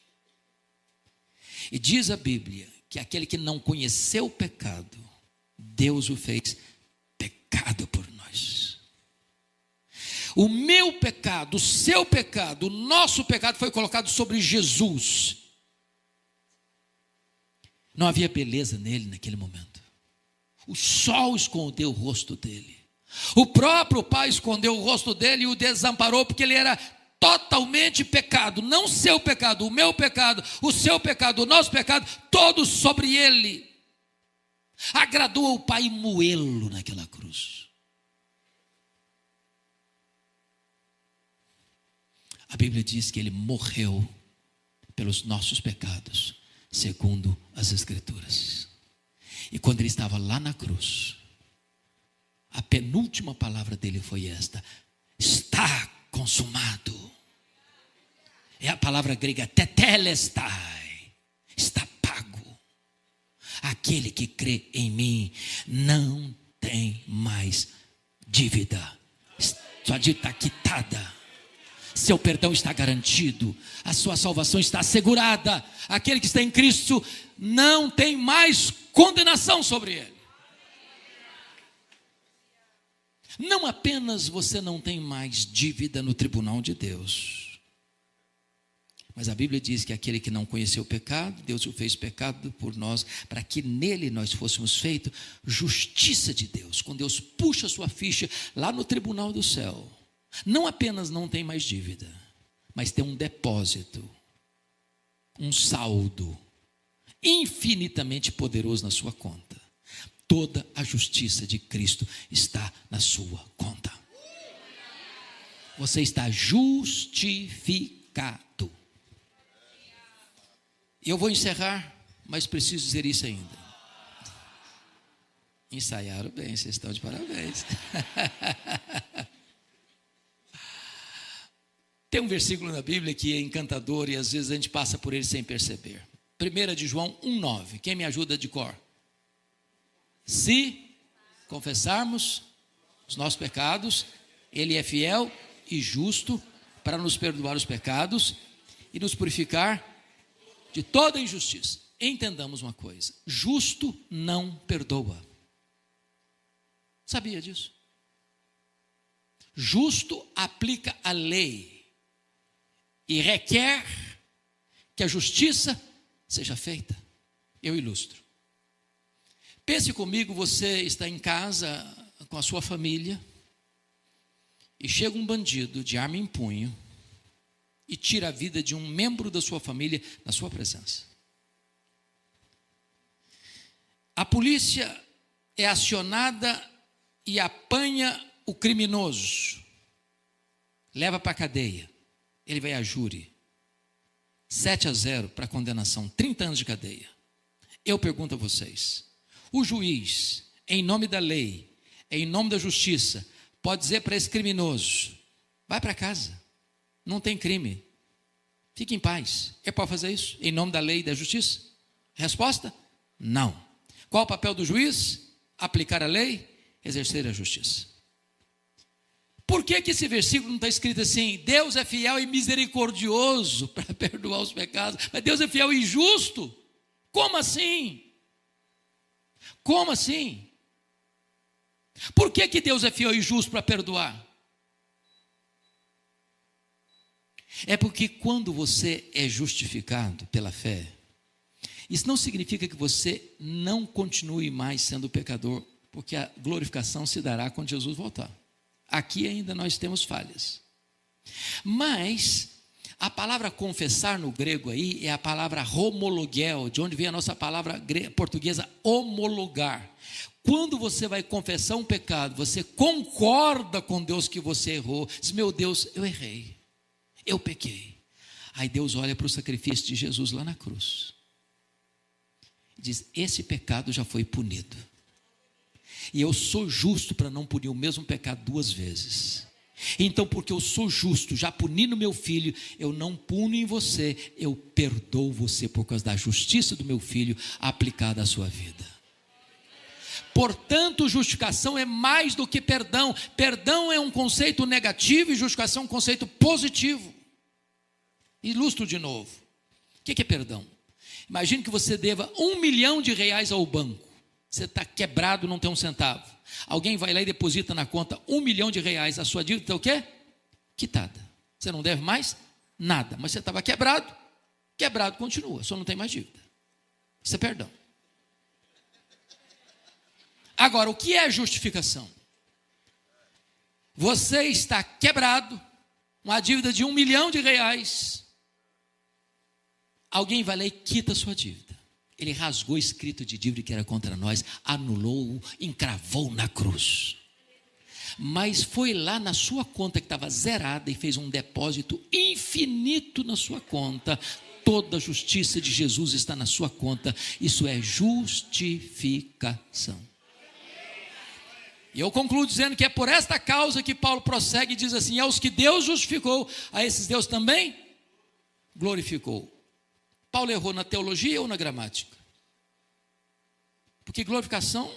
E diz a Bíblia que aquele que não conheceu o pecado, Deus o fez pecado por nós. O meu pecado, o seu pecado, o nosso pecado foi colocado sobre Jesus. Não havia beleza nele naquele momento. O sol escondeu o rosto dele. O próprio Pai escondeu o rosto dele e o desamparou, porque ele era totalmente pecado. Não seu pecado, o meu pecado, o seu pecado, o nosso pecado, todos sobre ele. Agradou ao Pai moê-lo naquela cruz. A Bíblia diz que ele morreu pelos nossos pecados, segundo as Escrituras. E quando ele estava lá na cruz, a penúltima palavra dele foi esta: está consumado. É a palavra grega tetelestai, está pago. Aquele que crê em mim não tem mais dívida. Sua dívida está quitada. Seu perdão está garantido. A sua salvação está assegurada. Aquele que está em Cristo não tem mais condenação sobre ele. Não apenas você não tem mais dívida no tribunal de Deus, mas a Bíblia diz que aquele que não conheceu o pecado, Deus o fez pecado por nós, para que nele nós fôssemos feitos justiça de Deus. Quando Deus puxa a sua ficha lá no tribunal do céu, não apenas não tem mais dívida, mas tem um depósito, um saldo infinitamente poderoso na sua conta. Toda a justiça de Cristo está na sua conta. Você está justificado. Eu vou encerrar, mas preciso dizer isso ainda. Ensaiaram bem, vocês estão de parabéns. Tem um versículo na Bíblia que é encantador e às vezes a gente passa por ele sem perceber. 1 de João 1,9. Quem me ajuda de cor? Se confessarmos os nossos pecados, Ele é fiel e justo para nos perdoar os pecados e nos purificar de toda injustiça. Entendamos uma coisa: justo não perdoa. Sabia disso? Justo aplica a lei e requer que a justiça seja feita. Eu ilustro. Pense comigo, você está em casa com a sua família e chega um bandido de arma em punho e tira a vida de um membro da sua família na sua presença. A polícia é acionada e apanha o criminoso, leva para a cadeia, ele vai a júri, 7-0 para condenação, 30 anos de cadeia. Eu pergunto a vocês: o juiz, em nome da lei, em nome da justiça, pode dizer para esse criminoso: vai para casa, não tem crime, fique em paz? Ele pode fazer isso em nome da lei e da justiça? Resposta: não. Qual o papel do juiz? Aplicar a lei, exercer a justiça. Por que esse versículo não está escrito assim: Deus é fiel e misericordioso para perdoar os pecados, mas Deus é fiel e justo? Como assim? Como assim? Por que Deus é fiel e justo para perdoar? É porque quando você é justificado pela fé, isso não significa que você não continue mais sendo pecador, porque a glorificação se dará quando Jesus voltar. Aqui ainda nós temos falhas. Mas a palavra confessar no grego aí é a palavra homologel, de onde vem a nossa palavra portuguesa homologar. Quando você vai confessar um pecado, você concorda com Deus que você errou. Diz: meu Deus, eu errei, eu pequei. Aí Deus olha para o sacrifício de Jesus lá na cruz e diz: esse pecado já foi punido. E eu sou justo para não punir o mesmo pecado 2 vezes. Então, porque eu sou justo, já puni no meu filho, eu não puno em você, eu perdoo você por causa da justiça do meu filho aplicada à sua vida. Portanto, justificação é mais do que perdão. Perdão é um conceito negativo e justificação é um conceito positivo. Ilustro de novo. O que é perdão? Imagine que você deva R$1 milhão ao banco. Você está quebrado, não tem um centavo. Alguém vai lá e deposita na conta R$1 milhão. A sua dívida está o quê? Quitada. Você não deve mais nada. Mas você estava quebrado. Quebrado continua, só não tem mais dívida. Isso é perdão. Agora, o que é justificação? Você está quebrado, uma dívida de R$1 milhão. Alguém vai lá e quita a sua dívida. Ele rasgou o escrito de dívida que era contra nós, anulou-o, encravou na cruz. Mas foi lá na sua conta que estava zerada e fez um depósito infinito na sua conta. Toda a justiça de Jesus está na sua conta. Isso é justificação. E eu concluo dizendo que é por esta causa que Paulo prossegue e diz assim: aos que Deus justificou, a esses Deus também glorificou. Paulo errou na teologia ou na gramática? Porque glorificação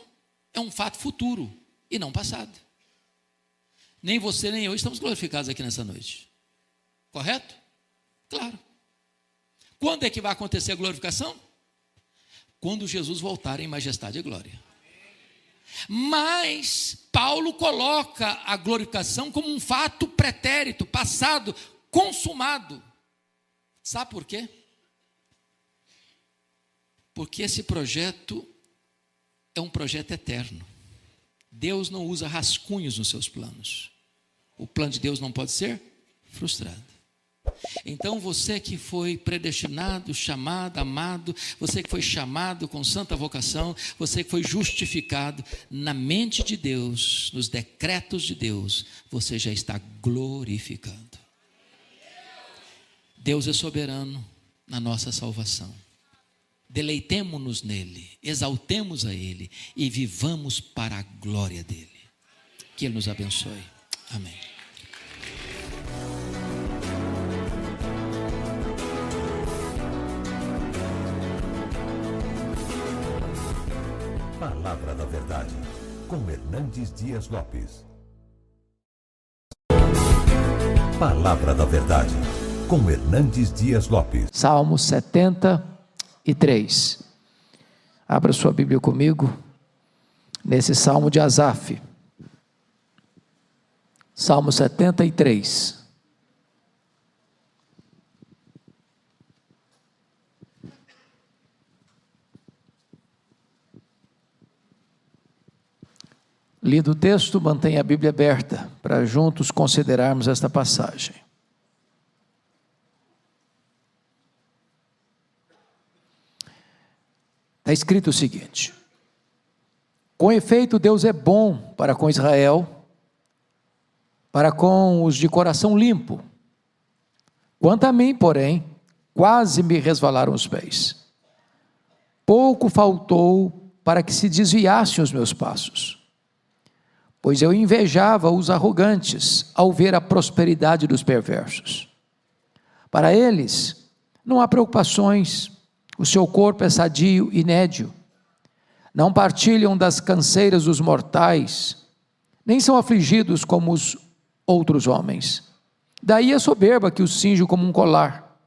é um fato futuro e não passado. Nem você nem eu estamos glorificados aqui nessa noite. Correto? Claro. Quando é que vai acontecer a glorificação? Quando Jesus voltar em majestade e glória. Mas Paulo coloca a glorificação como um fato pretérito, passado, consumado. Sabe por quê? Porque esse projeto é um projeto eterno. Deus não usa rascunhos nos seus planos. O plano de Deus não pode ser frustrado. Então você que foi predestinado, chamado, amado, você que foi chamado com santa vocação, você que foi justificado na mente de Deus, nos decretos de Deus, você já está glorificado. Deus é soberano na nossa salvação. Deleitemo-nos nele, exaltemos a ele e vivamos para a glória dele. Que ele nos abençoe. Amém. Palavra da Verdade, com Hernandes Dias Lopes. Palavra da Verdade, com Hernandes Dias Lopes. Salmo 73. Abra sua Bíblia comigo, nesse Salmo de Asaf. Salmo 73. Lido o texto, mantenha a Bíblia aberta, para juntos considerarmos esta passagem. Está escrito o seguinte: com efeito, Deus é bom para com Israel, para com os de coração limpo. Quanto a mim, porém, quase me resvalaram os pés. Pouco faltou para que se desviassem os meus passos, pois eu invejava os arrogantes ao ver a prosperidade dos perversos. Para eles não há preocupações, o seu corpo é sadio e nédio. Não partilham das canseiras dos mortais, nem são afligidos como os outros homens. Daí a soberba que os cinge como um colar,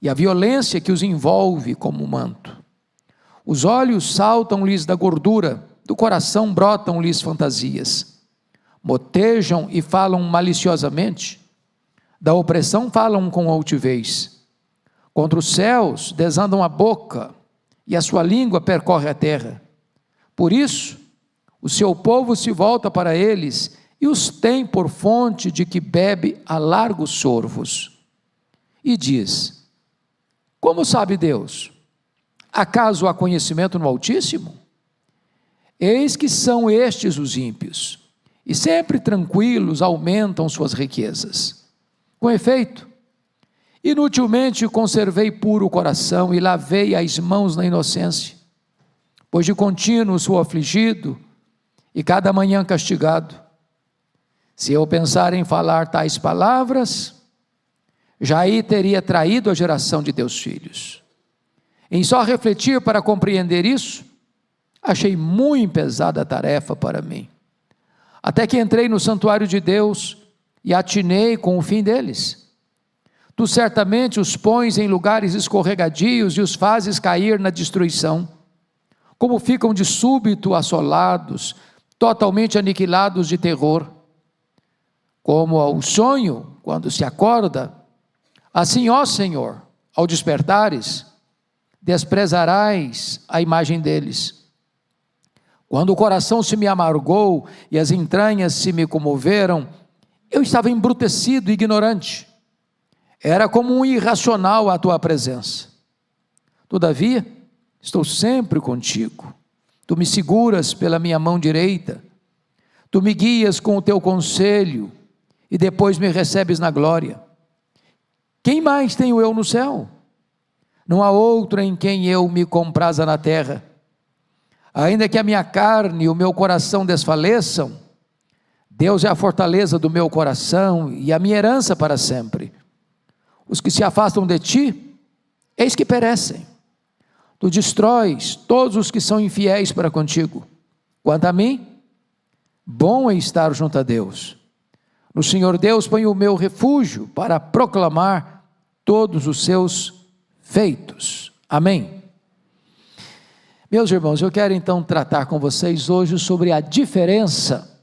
e a violência que os envolve como um manto. Os olhos saltam-lhes da gordura, do coração brotam-lhes fantasias. Motejam e falam maliciosamente, da opressão falam com altivez. Contra os céus desandam a boca, e a sua língua percorre a terra. Por isso, o seu povo se volta para eles, e os tem por fonte de que bebe a largos sorvos. E diz: como sabe Deus? Acaso há conhecimento no Altíssimo? Eis que são estes os ímpios, e sempre tranquilos aumentam suas riquezas. Com efeito, inutilmente conservei puro o coração e lavei as mãos na inocência, pois de contínuo sou afligido e cada manhã castigado. Se eu pensar em falar tais palavras, já aí teria traído a geração de teus filhos. Em só refletir para compreender isso, achei muito pesada a tarefa para mim. Até que entrei no santuário de Deus e atinei com o fim deles. Tu certamente os pões em lugares escorregadios e os fazes cair na destruição. Como ficam de súbito assolados, totalmente aniquilados de terror. Como ao sonho, quando se acorda, assim, ó Senhor, ao despertares, desprezarás a imagem deles. Quando o coração se me amargou e as entranhas se me comoveram, eu estava embrutecido e ignorante. Era como um irracional à tua presença. Todavia, estou sempre contigo. Tu me seguras pela minha mão direita. Tu me guias com o teu conselho e depois me recebes na glória. Quem mais tenho eu no céu? Não há outro em quem eu me compraza na terra. Ainda que a minha carne e o meu coração desfaleçam, Deus é a fortaleza do meu coração e a minha herança para sempre. Os que se afastam de ti, eis que perecem. Tu destróis todos os que são infiéis para contigo. Quanto a mim, bom é estar junto a Deus. No Senhor Deus ponho o meu refúgio para proclamar todos os seus feitos. Amém. Meus irmãos, eu quero então tratar com vocês hoje sobre a diferença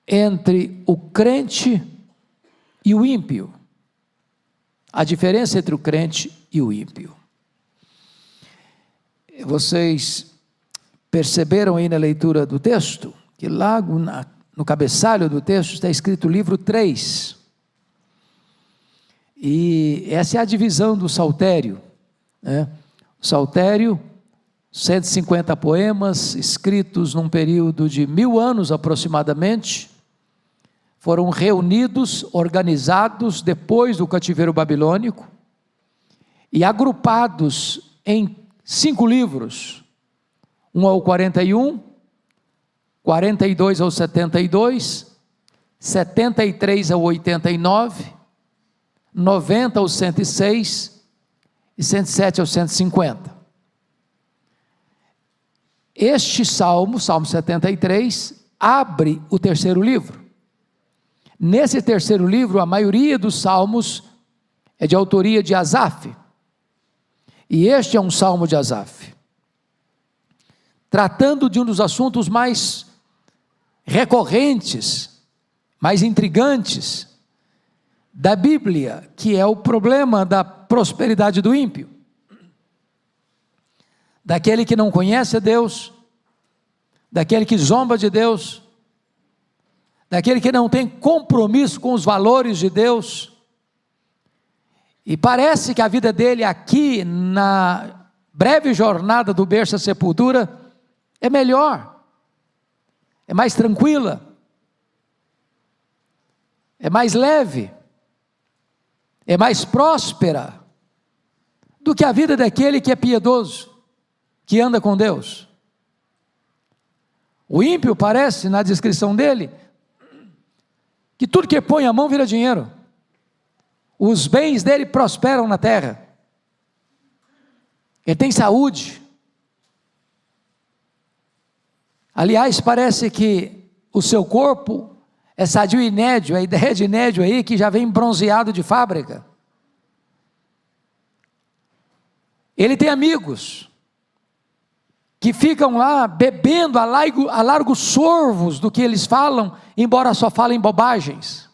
entre o crente e o ímpio. A diferença entre o crente e o ímpio. Vocês perceberam aí na leitura do texto, que lá no cabeçalho do texto está escrito livro 3. E essa é a divisão do saltério, né? O saltério, 150 poemas, escritos num período de 1000 anos aproximadamente, foram reunidos, organizados depois do cativeiro babilônico e agrupados em 5 livros, 1 ao 41, 42 ao 72, 73 ao 89, 90 ao 106 e 107 ao 150. Este salmo, Salmo 73, abre o terceiro livro. Nesse terceiro livro, a maioria dos salmos é de autoria de Asaf. E este é um salmo de Asaf, tratando de um dos assuntos mais recorrentes, mais intrigantes da Bíblia, que é o problema da prosperidade do ímpio, daquele que não conhece a Deus, daquele que zomba de Deus, daquele que não tem compromisso com os valores de Deus, e parece que a vida dele aqui, na breve jornada do berço à sepultura, é melhor, é mais tranquila, é mais leve, é mais próspera, do que a vida daquele que é piedoso, que anda com Deus. O ímpio parece, na descrição dele, que tudo que põe a mão vira dinheiro, os bens dele prosperam na terra, ele tem saúde. Aliás, parece que o seu corpo é sadio e nédio, a ideia de nédio aí que já vem bronzeado de fábrica. Ele tem amigos que ficam lá bebendo a largos sorvos do que eles falam, embora só falem bobagens,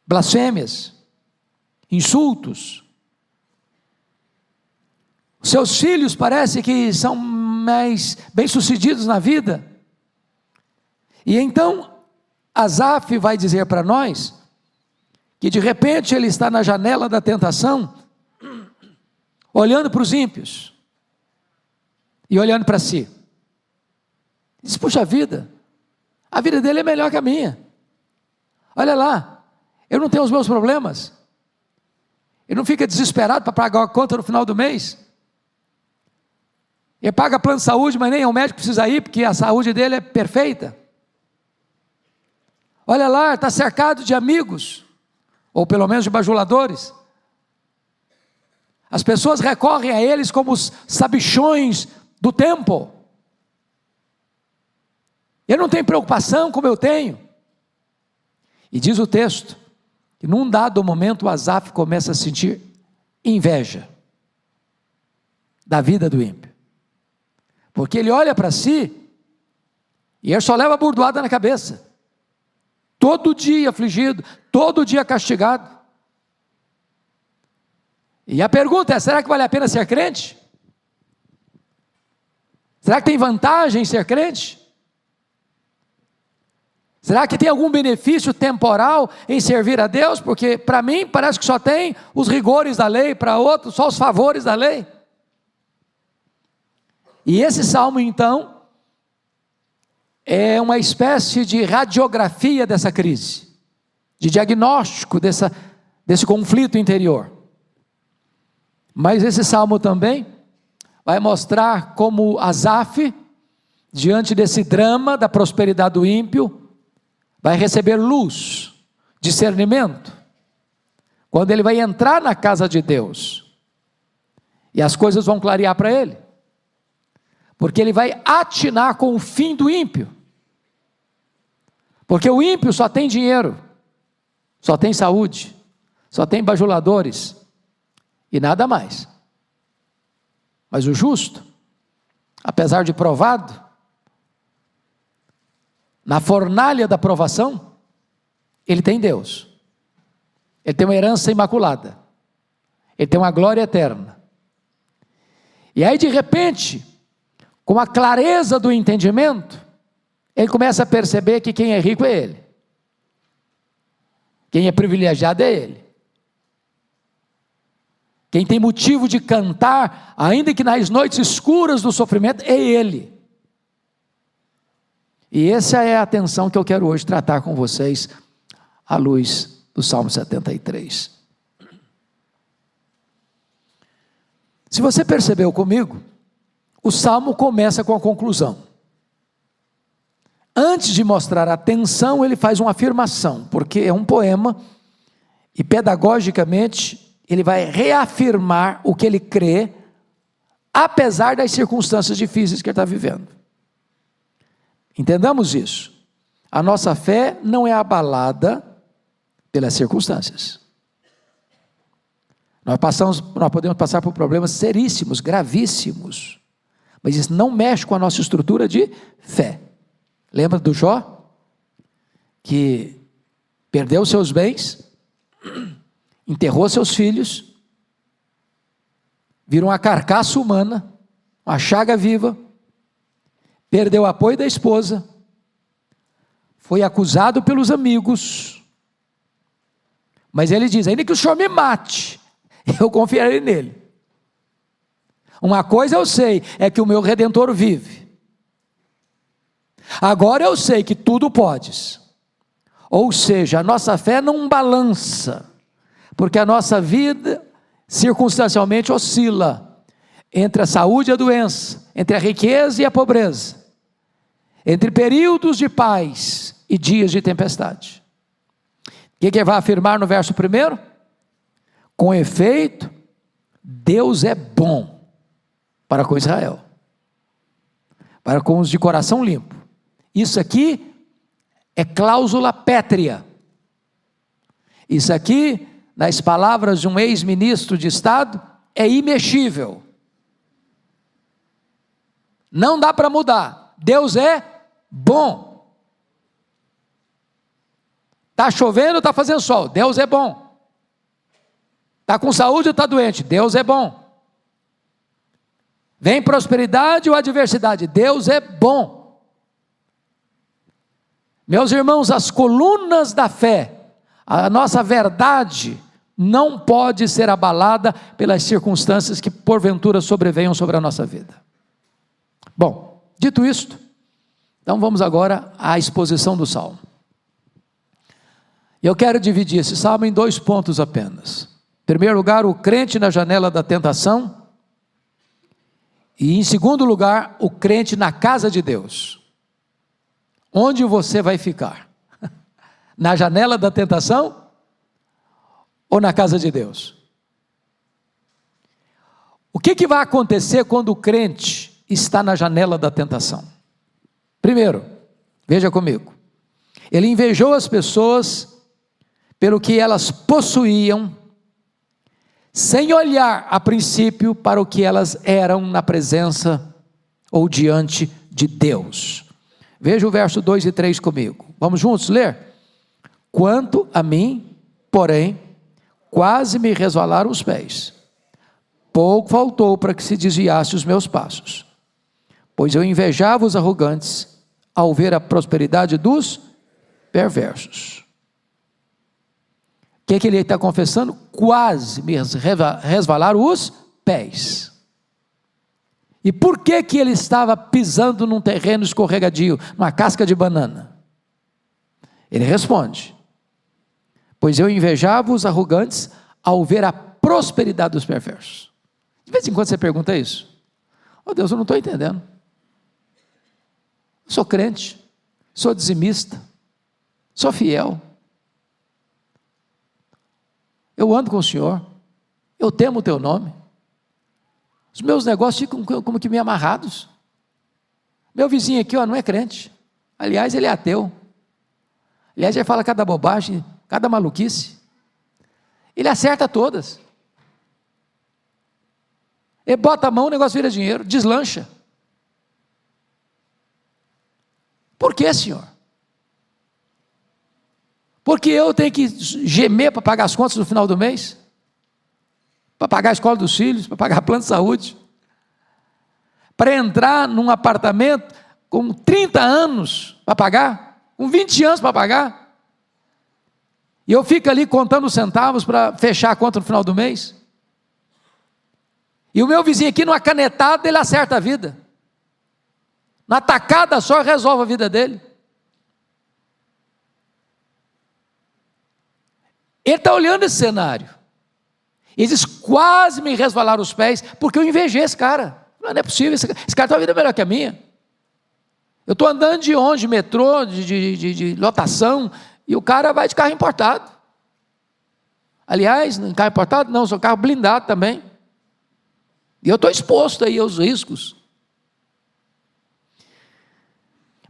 blasfêmias, insultos. Seus filhos parece que são mais bem-sucedidos na vida. E então Asaf vai dizer para nós que de repente ele está na janela da tentação, olhando para os ímpios e olhando para si. Diz: puxa vida, a vida dele é melhor que a minha. Olha lá, eu não tenho os meus problemas. Ele não fica desesperado para pagar a conta no final do mês. Ele paga plano de saúde, mas nem ao médico precisa ir, porque a saúde dele é perfeita. Olha lá, está cercado de amigos, ou pelo menos de bajuladores. As pessoas recorrem a eles como os sabichões do tempo. Ele não tem preocupação como eu tenho. E diz o texto, que num dado momento Asaf começa a sentir inveja da vida do ímpio. Porque ele olha para si, e ele só leva burdoada na cabeça. Todo dia afligido, todo dia castigado. E a pergunta é: será que vale a pena ser crente? Será que tem vantagem em ser crente? Será que tem algum benefício temporal em servir a Deus? Porque para mim parece que só tem os rigores da lei, para outros só os favores da lei. E esse salmo então é uma espécie de radiografia dessa crise, de diagnóstico desse conflito interior. Mas esse salmo também vai mostrar como Asaf diante desse drama da prosperidade do ímpio, vai receber luz, discernimento, quando ele vai entrar na casa de Deus, e as coisas vão clarear para ele, porque ele vai atinar com o fim do ímpio, porque o ímpio só tem dinheiro, só tem saúde, só tem bajuladores, e nada mais. Mas o justo, apesar de provado, na fornalha da provação, ele tem Deus, ele tem uma herança imaculada, ele tem uma glória eterna. E aí de repente, com a clareza do entendimento, ele começa a perceber que quem é rico é ele, quem é privilegiado é ele, quem tem motivo de cantar, ainda que nas noites escuras do sofrimento, é ele. E essa é a atenção que eu quero hoje tratar com vocês, à luz do Salmo 73. Se você percebeu comigo, o Salmo começa com a conclusão. Antes de mostrar a tensão, ele faz uma afirmação, porque é um poema, e pedagogicamente, ele vai reafirmar o que ele crê, apesar das circunstâncias difíceis que ele está vivendo. Entendamos isso. A nossa fé não é abalada pelas circunstâncias. Nós podemos passar por problemas seríssimos, gravíssimos, mas isso não mexe com a nossa estrutura de fé. Lembra do Jó? Que perdeu seus bens, enterrou seus filhos, virou uma carcaça humana, uma chaga viva, perdeu o apoio da esposa, foi acusado pelos amigos, mas ele diz, ainda que o Senhor me mate, eu confiarei nele. Uma coisa eu sei, é que o meu Redentor vive. Agora eu sei que tudo podes. Ou seja, a nossa fé não balança, porque a nossa vida circunstancialmente oscila entre a saúde e a doença, entre a riqueza e a pobreza, entre períodos de paz e dias de tempestade. O que ele vai afirmar no verso 1? Com efeito, Deus é bom para com Israel, para com os de coração limpo. Isso aqui é cláusula pétrea. Isso aqui, nas palavras de um ex-ministro de Estado, é imexível. Não dá para mudar. Deus é bom. Está chovendo ou está fazendo sol? Deus é bom. Está com saúde ou está doente? Deus é bom. Vem prosperidade ou adversidade? Deus é bom. Meus irmãos, as colunas da fé, a nossa verdade, não pode ser abalada pelas circunstâncias que porventura sobrevenham sobre a nossa vida. Bom, dito isto, então vamos agora à exposição do Salmo. Eu quero dividir esse Salmo em 2 pontos apenas. Em primeiro lugar, o crente na janela da tentação, e em segundo lugar, o crente na casa de Deus. Onde você vai ficar? Na janela da tentação ou na casa de Deus? O que vai acontecer quando o crente está na janela da tentação? Primeiro, veja comigo, ele invejou as pessoas pelo que elas possuíam, sem olhar a princípio para o que elas eram na presença ou diante de Deus. Veja o verso 2 e 3 comigo. Vamos juntos ler? Quanto a mim, porém, quase me resvalaram os pés. Pouco faltou para que se desviasse os meus passos. Pois eu invejava os arrogantes ao ver a prosperidade dos perversos. O que ele está confessando? Quase me resvalaram os pés. E por que ele estava pisando num terreno escorregadio, numa casca de banana? Ele responde, pois eu invejava os arrogantes ao ver a prosperidade dos perversos. De vez em quando você pergunta isso. Oh Deus, eu não estou entendendo. sou crente, sou dizimista, sou fiel, eu ando com o Senhor, eu temo o teu nome, os meus negócios ficam como que meio amarrados. Meu vizinho aqui, ó, não é crente, aliás, ele é ateu, aliás, ele fala cada bobagem, cada maluquice, ele acerta todas, ele bota a mão, o negócio vira dinheiro, deslancha. Por que, Senhor? Porque eu tenho que gemer para pagar as contas no final do mês? Para pagar a escola dos filhos, para pagar plano de saúde? Para entrar num apartamento com 30 anos para pagar? Com 20 anos para pagar? E eu fico ali contando os centavos para fechar a conta no final do mês? E o meu vizinho aqui, numa canetada, ele acerta a vida. Na tacada só resolve a vida dele. Ele está olhando esse cenário. E diz, quase me resvalaram os pés, porque eu invejei esse cara. Não é possível, esse cara tem uma vida melhor que a minha. Eu estou andando de ônibus, de metrô, de lotação, e o cara vai de carro importado. Aliás, carro importado não, sou carro blindado também. E eu estou exposto aí aos riscos.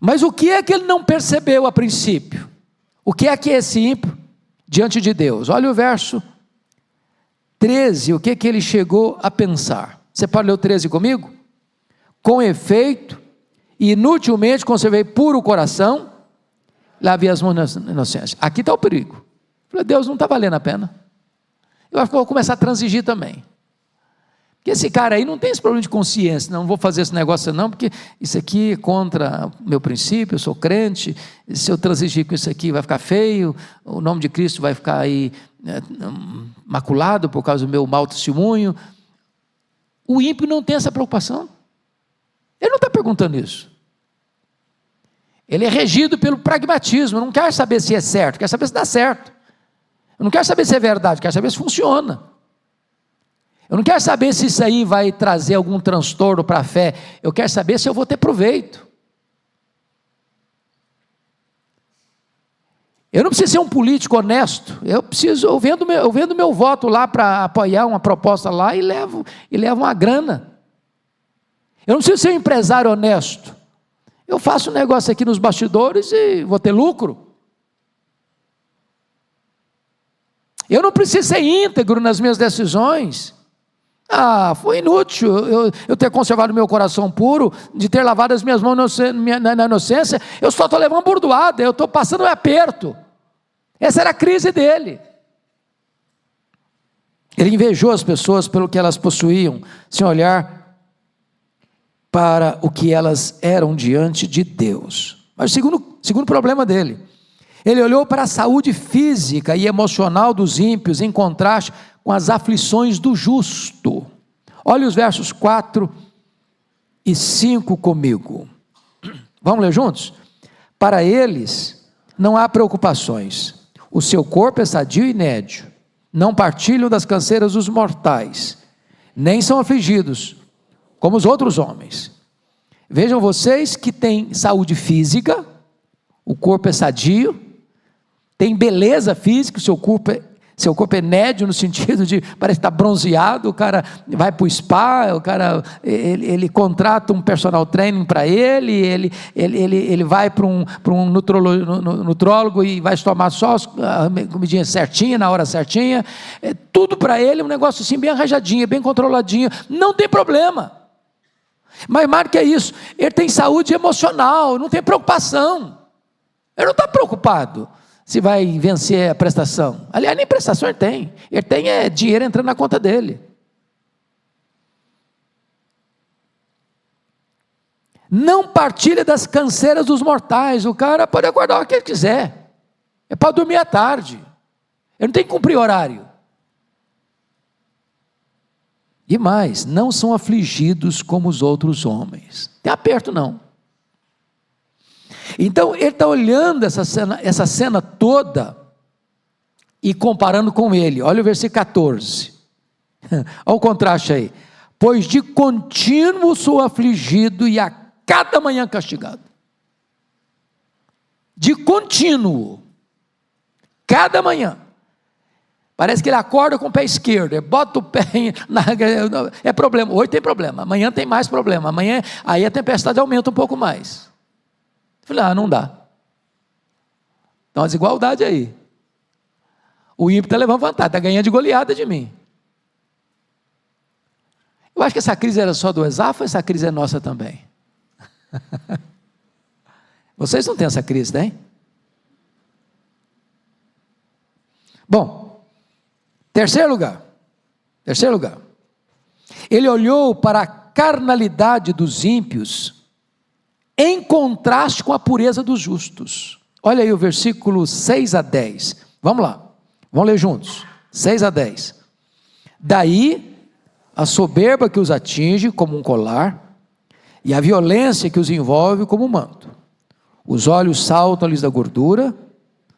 Mas o que é que ele não percebeu a princípio? O que é esse ímpio diante de Deus? Olha o verso 13, o que é que ele chegou a pensar? Você pode ler o 13 comigo? Com efeito, inutilmente conservei puro o coração, lavei as mãos na inocência. Aqui está o perigo. Falei, Deus, não está valendo a pena. Eu acho que eu vou começar a transigir também. Porque esse cara aí não tem esse problema de consciência, não vou fazer esse negócio não, porque isso aqui é contra o meu princípio, eu sou crente, se eu transigir com isso aqui vai ficar feio, o nome de Cristo vai ficar aí maculado por causa do meu mau testemunho. O ímpio não tem essa preocupação, ele não está perguntando isso, ele é regido pelo pragmatismo, não quer saber se é certo, quer saber se dá certo, eu não quero saber se é verdade, quero saber se funciona. Eu não quero saber se isso aí vai trazer algum transtorno para a fé, eu quero saber se eu vou ter proveito. Eu não preciso ser um político honesto, eu vendo meu voto lá para apoiar uma proposta lá e levo uma grana. Eu não preciso ser um empresário honesto, eu faço um negócio aqui nos bastidores e vou ter lucro. Eu não preciso ser íntegro nas minhas decisões. Foi inútil eu ter conservado meu coração puro, de ter lavado as minhas mãos na inocência, eu só estou levando bordoada, eu estou passando um aperto. Essa era a crise dele. Ele invejou as pessoas pelo que elas possuíam, sem olhar para o que elas eram diante de Deus. Mas o segundo problema dele, ele olhou para a saúde física e emocional dos ímpios, em contraste com as aflições do justo. Olha os versos 4 e 5 comigo. Vamos ler juntos? Para eles não há preocupações, o seu corpo é sadio e nédio, não partilham das canseiras dos mortais, nem são afligidos como os outros homens. Vejam vocês que têm saúde física, o corpo é sadio, tem beleza física, seu corpo é nédio no sentido de parece estar bronzeado, o cara vai para o spa, o cara ele contrata um personal training para ele vai para um nutrólogo e vai tomar só a comidinha certinha, na hora certinha, tudo para ele, um negócio assim bem arranjadinho, bem controladinho, não tem problema. Mas mais que é isso, ele tem saúde emocional, não tem preocupação, ele não está preocupado se vai vencer a prestação. Aliás, nem prestação ele tem dinheiro entrando na conta dele. Não partilha das canseiras dos mortais, o cara pode acordar o que ele quiser, é para dormir à tarde, ele não tem que cumprir horário. E mais, não são afligidos como os outros homens, não tem aperto não. Então ele está olhando essa cena toda e comparando com ele. Olha o versículo 14, olha o contraste aí. Pois de contínuo sou afligido e a cada manhã castigado. de contínuo, cada manhã. Parece que ele acorda com o pé esquerdo, bota o pé, é problema, hoje tem problema, amanhã tem mais problema, amanhã, aí a tempestade aumenta um pouco mais. Eu falei, não dá. Tem uma desigualdade aí. O ímpio está levando vantagem, está ganhando de goleada de mim. Eu acho que essa crise era só do Esaú, essa crise é nossa também. Vocês não têm essa crise, tem? Bom, terceiro lugar, ele olhou para a carnalidade dos ímpios, em contraste com a pureza dos justos. Olha aí o versículo 6 a 10, vamos lá, vamos ler juntos, 6 a 10, daí a soberba que os atinge como um colar, e a violência que os envolve como um manto, os olhos saltam-lhes da gordura,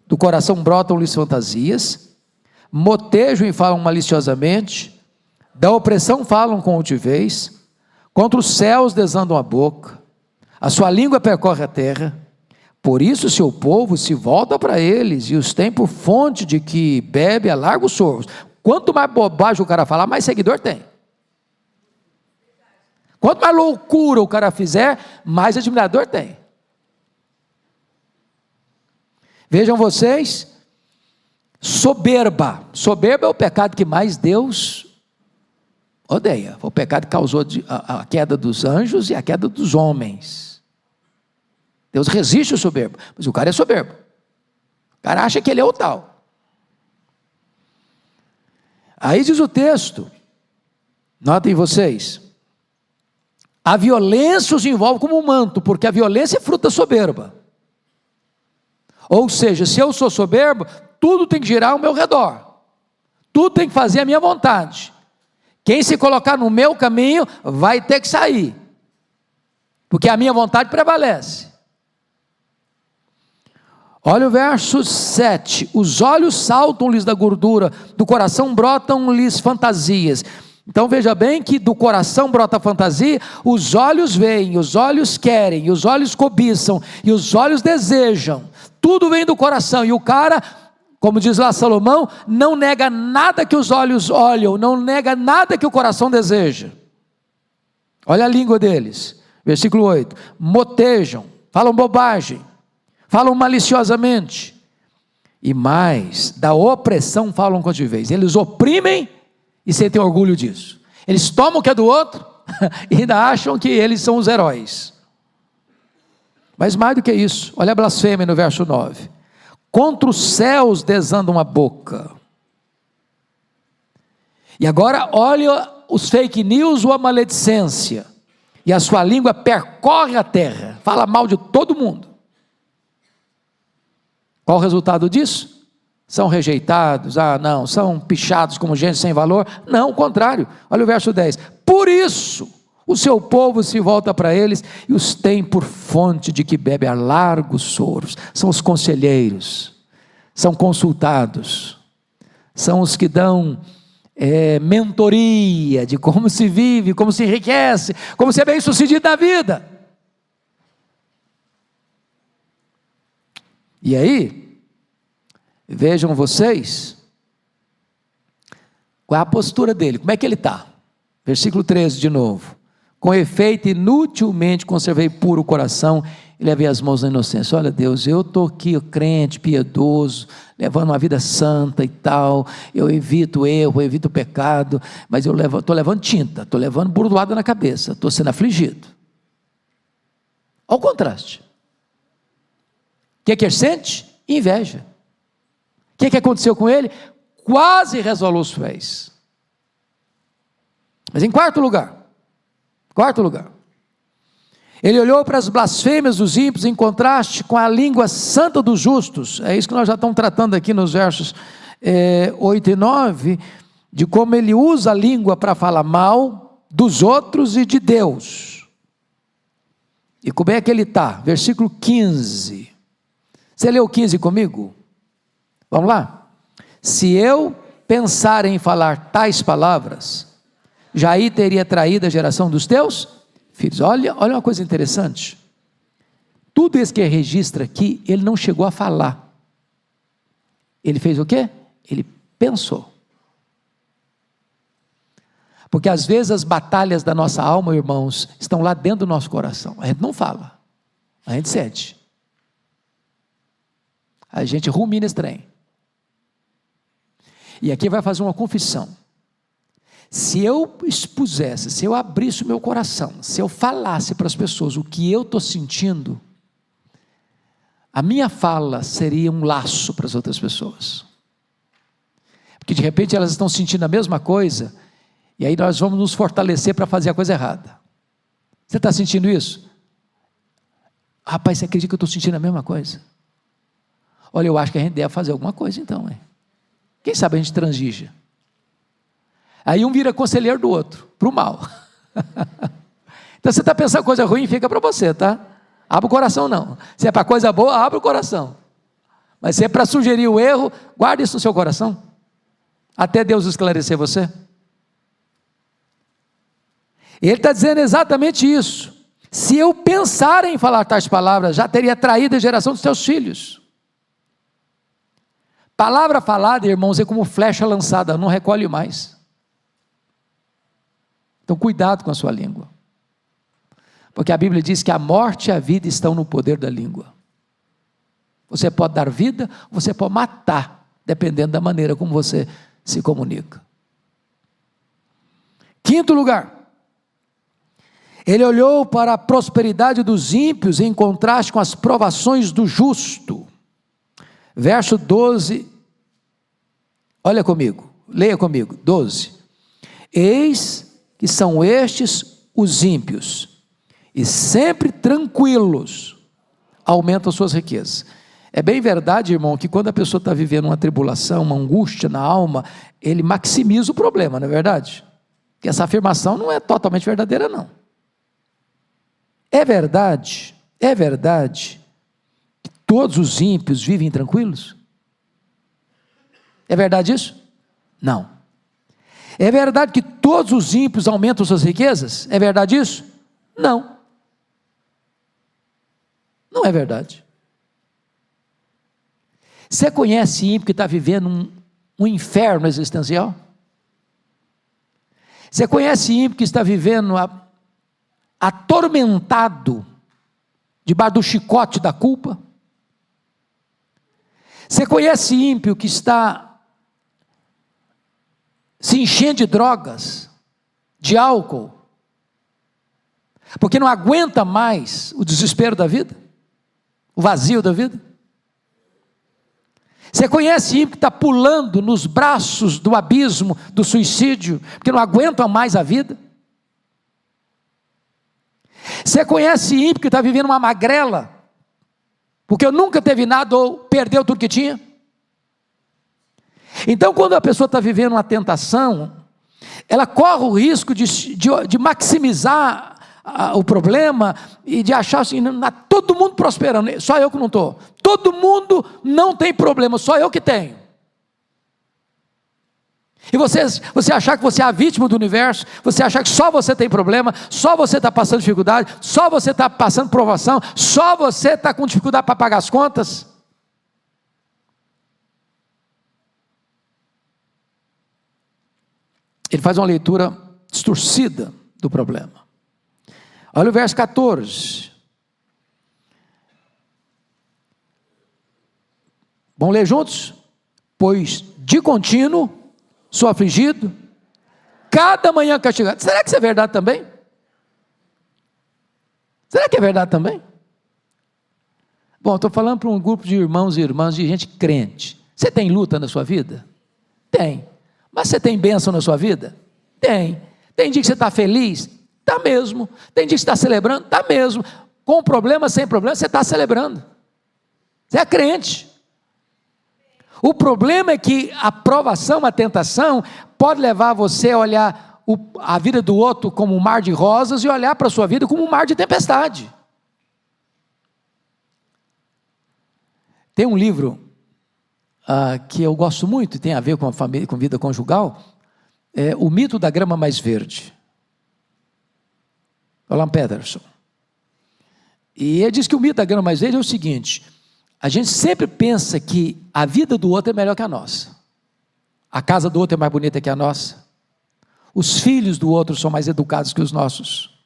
do coração brotam-lhes fantasias, motejam e falam maliciosamente, da opressão falam com altivez, contra os céus desandam a boca, a sua língua percorre a terra, por isso seu povo se volta para eles, e os tem por fonte de que bebe a largos sorvos. Quanto mais bobagem o cara falar, mais seguidor tem. Quanto mais loucura o cara fizer, mais admirador tem. Vejam vocês, soberba é o pecado que mais Deus odeia, foi o pecado que causou a queda dos anjos e a queda dos homens. Deus resiste ao soberbo, mas o cara é soberbo, o cara acha que ele é o tal. Aí diz o texto, notem vocês, a violência os envolve como um manto, porque a violência é fruto da soberba. Ou seja, se eu sou soberbo, tudo tem que girar ao meu redor, tudo tem que fazer a minha vontade. Quem se colocar no meu caminho vai ter que sair, porque a minha vontade prevalece. Olha o verso 7, os olhos saltam-lhes da gordura, do coração brotam-lhes fantasias. Então veja bem que do coração brota fantasia, os olhos veem, os olhos querem, os olhos cobiçam, e os olhos desejam, tudo vem do coração, e o cara, como diz lá Salomão, não nega nada que os olhos olham, não nega nada que o coração deseja. Olha a língua deles, versículo 8, motejam, falam bobagem, falam maliciosamente, e mais, da opressão falam com altivez. Eles oprimem e sentem orgulho disso, eles tomam o que é do outro, e ainda acham que eles são os heróis. Mas mais do que isso, olha a blasfêmia no verso 9, contra os céus desandam a boca. E agora olha os fake news ou a maledicência, e a sua língua percorre a terra, fala mal de todo mundo. Qual o resultado disso? São rejeitados, não, são pichados como gente sem valor. Não, o contrário, olha o verso 10, por isso o seu povo se volta para eles e os tem por fonte de que bebe a largos soros. São os conselheiros, são consultados, são os que dão mentoria de como se vive, como se enriquece, como se é bem sucedido na vida. E aí, vejam vocês, qual é a postura dele, como é que ele está? Versículo 13 de novo, com efeito inutilmente conservei puro o coração e levei as mãos na inocência. Olha Deus, eu estou aqui crente, piedoso, levando uma vida santa e tal, eu evito erro, eu evito pecado, mas eu estou levando tinta, estou levando burdoada na cabeça, estou sendo afligido. Olha o contraste. O que ele sente? Inveja. O que aconteceu com ele? Quase resvalou os pés. Mas em quarto lugar, ele olhou para as blasfêmias dos ímpios em contraste com a língua santa dos justos. É isso que nós já estamos tratando aqui nos versos 8 e 9, de como ele usa a língua para falar mal dos outros e de Deus. E como é que ele está? Versículo 15. Você leu 15 comigo? Vamos lá? Se eu pensar em falar tais palavras, já aí teria traído a geração dos teus filhos. Olha uma coisa interessante. tudo isso que ele registra aqui, ele não chegou a falar. Ele fez o quê? Ele pensou. Porque às vezes as batalhas da nossa alma, irmãos, estão lá dentro do nosso coração. A gente não fala, a gente sente. A gente rumina esse trem. E aqui vai fazer uma confissão. Se eu expusesse, se eu abrisse o meu coração, se eu falasse para as pessoas o que eu estou sentindo, a minha fala seria um laço para as outras pessoas. Porque de repente elas estão sentindo a mesma coisa, e aí nós vamos nos fortalecer para fazer a coisa errada. Você está sentindo isso? Rapaz, você acredita que eu estou sentindo a mesma coisa? Olha, eu acho que a gente deve fazer alguma coisa então, hein? Quem sabe a gente transige. Aí um vira conselheiro do outro, para o mal. Então você está pensando coisa ruim, fica para você, tá? Abre o coração não. Se é para coisa boa, abre o coração. Mas se é para sugerir o erro, guarde isso no seu coração. Até Deus esclarecer você. Ele está dizendo exatamente isso. Se eu pensar em falar tais palavras, já teria traído a geração dos teus filhos. Palavra falada, irmãos, é como flecha lançada, não recolhe mais. Então cuidado com a sua língua. Porque a Bíblia diz que a morte e a vida estão no poder da língua. Você pode dar vida, você pode matar, dependendo da maneira como você se comunica. Quinto lugar. Ele olhou para a prosperidade dos ímpios em contraste com as provações do justo. Verso 12, olha comigo, leia comigo, 12. Eis que são estes os ímpios, e sempre tranquilos, aumentam suas riquezas. É bem verdade, irmão, que quando a pessoa está vivendo uma tribulação, uma angústia na alma, ele maximiza o problema, não é verdade? Que essa afirmação não é totalmente verdadeira, não. É verdade que todos os ímpios vivem tranquilos? É verdade isso? Não. É verdade que todos os ímpios aumentam suas riquezas? É verdade isso? Não. Não é verdade. Você conhece ímpio que está vivendo um inferno existencial? Você conhece ímpio que está vivendo atormentado debaixo do chicote da culpa? Você conhece ímpio que está se enchendo de drogas, de álcool, porque não aguenta mais o desespero da vida, o vazio da vida? Você conhece ímpio que está pulando nos braços do abismo, do suicídio, porque não aguenta mais a vida? Você conhece ímpio que está vivendo uma magrela, porque nunca teve nada ou perdeu tudo que tinha? Então, quando a pessoa está vivendo uma tentação, ela corre o risco de maximizar o problema e de achar assim, todo mundo prosperando, só eu que não estou. Todo mundo não tem problema, só eu que tenho. E você achar que você é a vítima do universo, você achar que só você tem problema, só você está passando dificuldade, só você está passando provação, só você está com dificuldade para pagar as contas. Ele faz uma leitura distorcida do problema. Olha o verso 14. Vamos ler juntos? Pois de contínuo sou afligido, cada manhã castigado. Será que isso é verdade também? Será que é verdade também? Bom, estou falando para um grupo de irmãos e irmãs, de gente crente. Você tem luta na sua vida? Tem. Mas você tem bênção na sua vida? Tem. Tem dia que você está feliz? Está mesmo. Tem dia que você está celebrando? Está mesmo. Com problema, sem problema, você está celebrando. Você é crente. O problema é que a provação, a tentação, pode levar você a olhar a vida do outro como um mar de rosas e olhar para a sua vida como um mar de tempestade. Tem um livro que eu gosto muito, e tem a ver com a família, com vida conjugal, é O Mito da Grama Mais Verde. Alan Peterson. E ele diz que o mito da grama mais verde é o seguinte: a gente sempre pensa que a vida do outro é melhor que a nossa, a casa do outro é mais bonita que a nossa, os filhos do outro são mais educados que os nossos,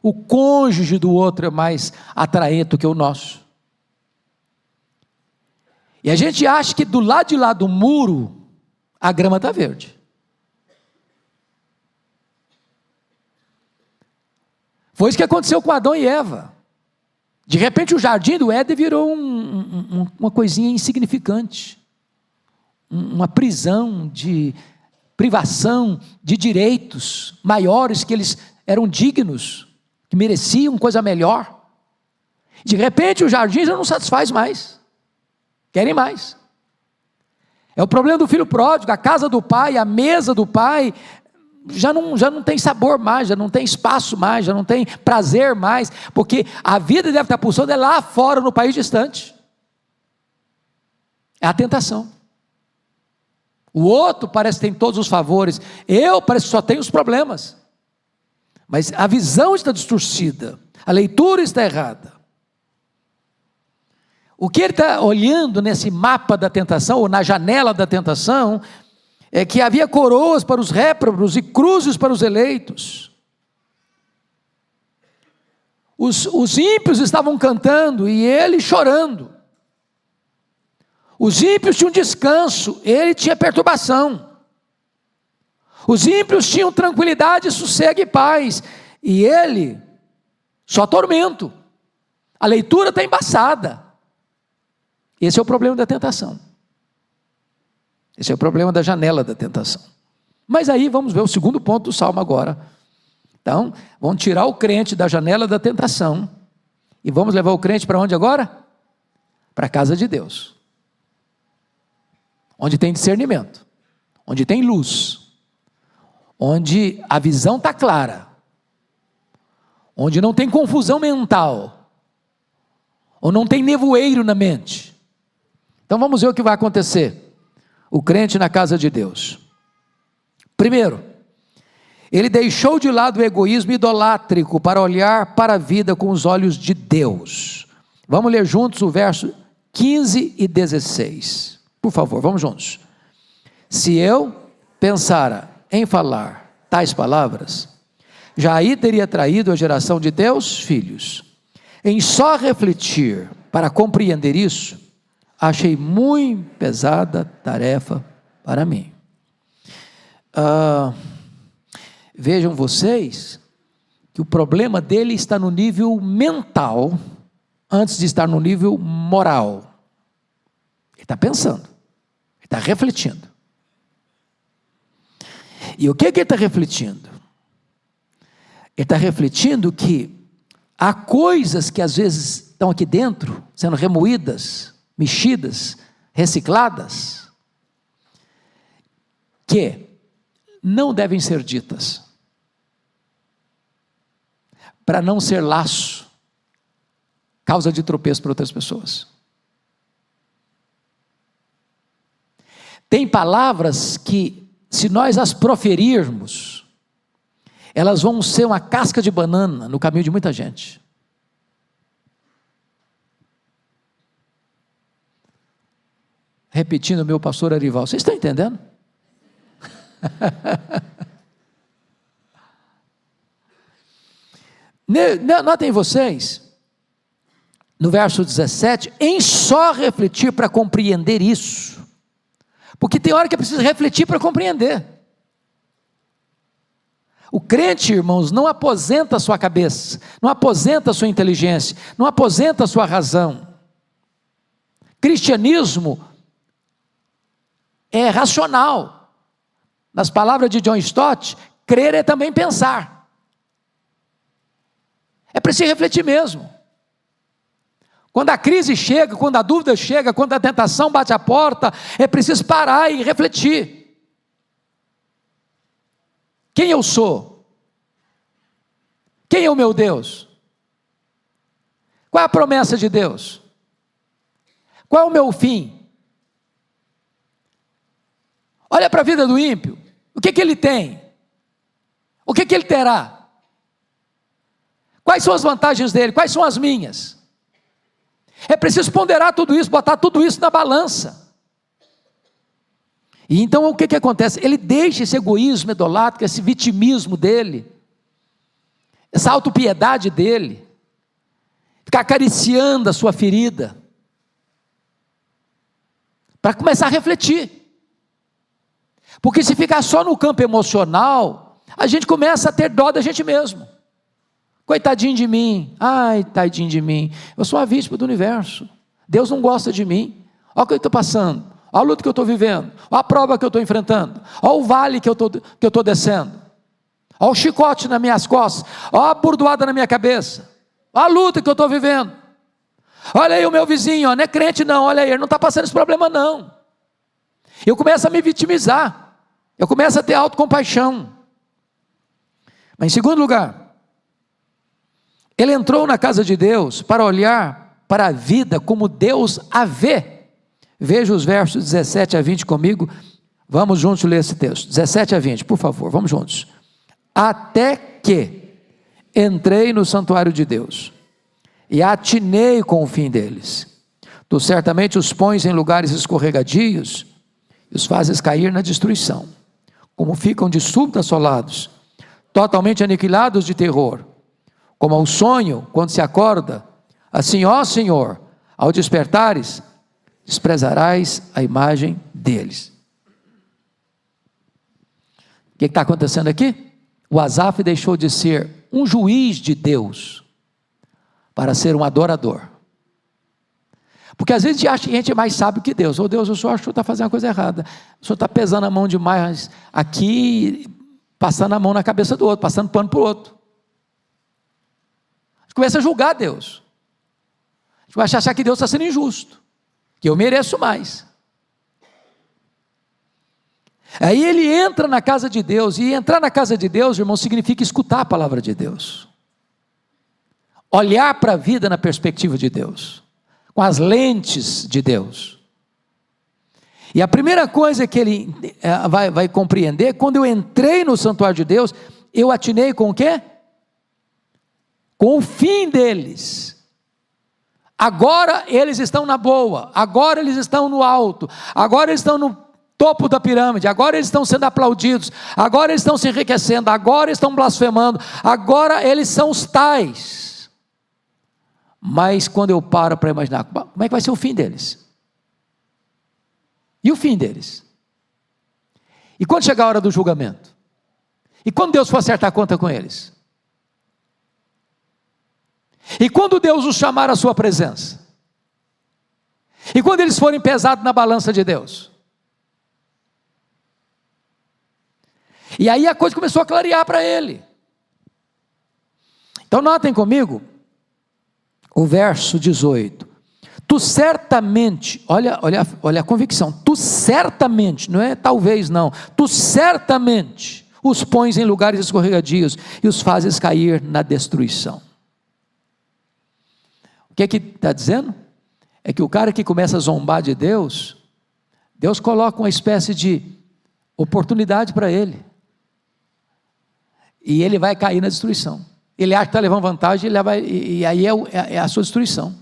o cônjuge do outro é mais atraente que o nosso. E a gente acha que do lado de lá do muro a grama está verde. Foi isso que aconteceu com Adão e Eva. De repente o jardim do Éden virou uma coisinha insignificante, uma prisão de privação de direitos maiores que eles eram dignos, que mereciam coisa melhor. De repente o jardim já não satisfaz mais, querem mais. É o problema do filho pródigo, a casa do pai, a mesa do pai, já não tem sabor mais, já não tem espaço mais, já não tem prazer mais, porque a vida deve estar pulsando lá fora, no país distante. É a tentação. O outro parece que tem todos os favores, eu parece que só tenho os problemas. Mas a visão está distorcida, a leitura está errada. O que ele está olhando nesse mapa da tentação, ou na janela da tentação, é que havia coroas para os réprobos e cruzes para os eleitos. Os ímpios estavam cantando e ele chorando. Os ímpios tinham descanso, ele tinha perturbação. Os ímpios tinham tranquilidade, sossego e paz, e ele só tormento. A leitura está embaçada. Esse é o problema da tentação. Esse é o problema da janela da tentação. Mas aí vamos ver o segundo ponto do Salmo agora. Então, vamos tirar o crente da janela da tentação e vamos levar o crente para onde agora? Para a casa de Deus. Onde tem discernimento, onde tem luz, onde a visão está clara, onde não tem confusão mental, ou não tem nevoeiro na mente. Então vamos ver o que vai acontecer. O crente na casa de Deus. Primeiro, ele deixou de lado o egoísmo idolátrico para olhar para a vida com os olhos de Deus. Vamos ler juntos o verso 15 e 16. Por favor, vamos juntos. Se eu pensara em falar tais palavras, já aí teria traído a geração de teus filhos. Em só refletir para compreender isso, achei muito pesada tarefa para mim. Vejam vocês que o problema dele está no nível mental, antes de estar no nível moral. Ele está pensando, ele está refletindo. E o que ele está refletindo? Ele está refletindo que há coisas que às vezes estão aqui dentro, sendo remoídas, mexidas, recicladas, que não devem ser ditas, para não ser laço, causa de tropeço para outras pessoas. Tem palavras que, se nós as proferirmos, elas vão ser uma casca de banana no caminho de muita gente. Repetindo o meu pastor Arival, vocês estão entendendo? Notem vocês, no verso 17, em só refletir para compreender isso, porque tem hora que é preciso refletir para compreender. O crente, irmãos, não aposenta a sua cabeça, não aposenta a sua inteligência, não aposenta a sua razão. Cristianismo é racional. Nas palavras de John Stott, crer é também pensar. É preciso refletir mesmo. Quando a crise chega, quando a dúvida chega, quando a tentação bate a porta, é preciso parar e refletir. Quem eu sou? Quem é o meu Deus? Qual é a promessa de Deus? Qual é o meu fim? Olha para a vida do ímpio. O que ele tem? O que ele terá? Quais são as vantagens dele? Quais são as minhas? É preciso ponderar tudo isso, botar tudo isso na balança. E então o que acontece? Ele deixa esse egoísmo idolátrico, esse vitimismo dele, essa autopiedade dele, ficar acariciando a sua ferida, para começar a refletir. Porque se ficar só no campo emocional, a gente começa a ter dó da gente mesmo. Coitadinho de mim, ai, tadinho de mim, eu sou a vítima do universo, Deus não gosta de mim, olha o que eu estou passando, olha a luta que eu estou vivendo, olha a prova que eu estou enfrentando, olha o vale que eu estou descendo, olha o chicote nas minhas costas, olha a burdoada na minha cabeça, olha a luta que eu estou vivendo, olha aí o meu vizinho, ó, não é crente não, olha aí, ele não está passando esse problema não. Eu começo a me vitimizar, eu começo a ter autocompaixão. Mas em segundo lugar, ele entrou na casa de Deus para olhar para a vida como Deus a vê. Veja os versos 17 a 20 comigo, vamos juntos ler esse texto, 17 a 20, por favor, vamos juntos. Até que entrei no santuário de Deus, e atinei com o fim deles. Tu certamente os pões em lugares escorregadios, e os fazes cair na destruição, como ficam de súbito assolados, totalmente aniquilados de terror, como ao sonho, quando se acorda, assim, ó Senhor, ao despertares, desprezarás a imagem deles. O que está acontecendo aqui? O Asaf deixou de ser um juiz de Deus, para ser um adorador. Porque às vezes a gente é mais sábio que Deus. Oh Deus, eu só acho que o senhor está fazendo uma coisa errada, o senhor está pesando a mão demais aqui, passando a mão na cabeça do outro, passando pano para o outro. Começa a julgar Deus, a gente começa a achar que Deus está sendo injusto, que eu mereço mais. Aí ele entra na casa de Deus, e entrar na casa de Deus, irmão, significa escutar a palavra de Deus, olhar para a vida na perspectiva de Deus, com as lentes de Deus. E a primeira coisa que ele vai compreender, quando eu entrei no santuário de Deus, eu atinei com o quê? Com o fim deles. Agora eles estão na boa, agora eles estão no alto, agora eles estão no topo da pirâmide, agora eles estão sendo aplaudidos, agora eles estão se enriquecendo, agora eles estão blasfemando, agora eles são os tais. Mas quando eu paro para imaginar, como é que vai ser o fim deles? E o fim deles? E quando chegar a hora do julgamento? E quando Deus for acertar a conta com eles? E quando Deus os chamar à sua presença? E quando eles forem pesados na balança de Deus? E aí a coisa começou a clarear para ele. Então notem comigo o verso 18. Tu certamente, olha a convicção, tu certamente, não é talvez não, tu certamente os pões em lugares escorregadios e os fazes cair na destruição. O que está dizendo? É que o cara que começa a zombar de Deus, Deus coloca uma espécie de oportunidade para ele, e ele vai cair na destruição. Ele acha que está levando vantagem, e aí é a sua destruição.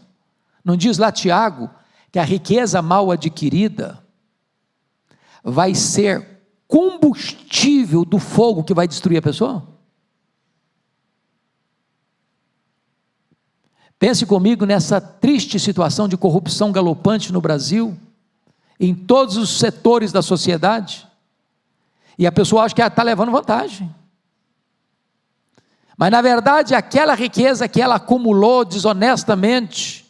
Não diz lá Tiago, que a riqueza mal adquirida vai ser combustível do fogo que vai destruir a pessoa? Pense comigo nessa triste situação de corrupção galopante no Brasil, em todos os setores da sociedade, e a pessoa acha que está levando vantagem, mas na verdade aquela riqueza que ela acumulou desonestamente,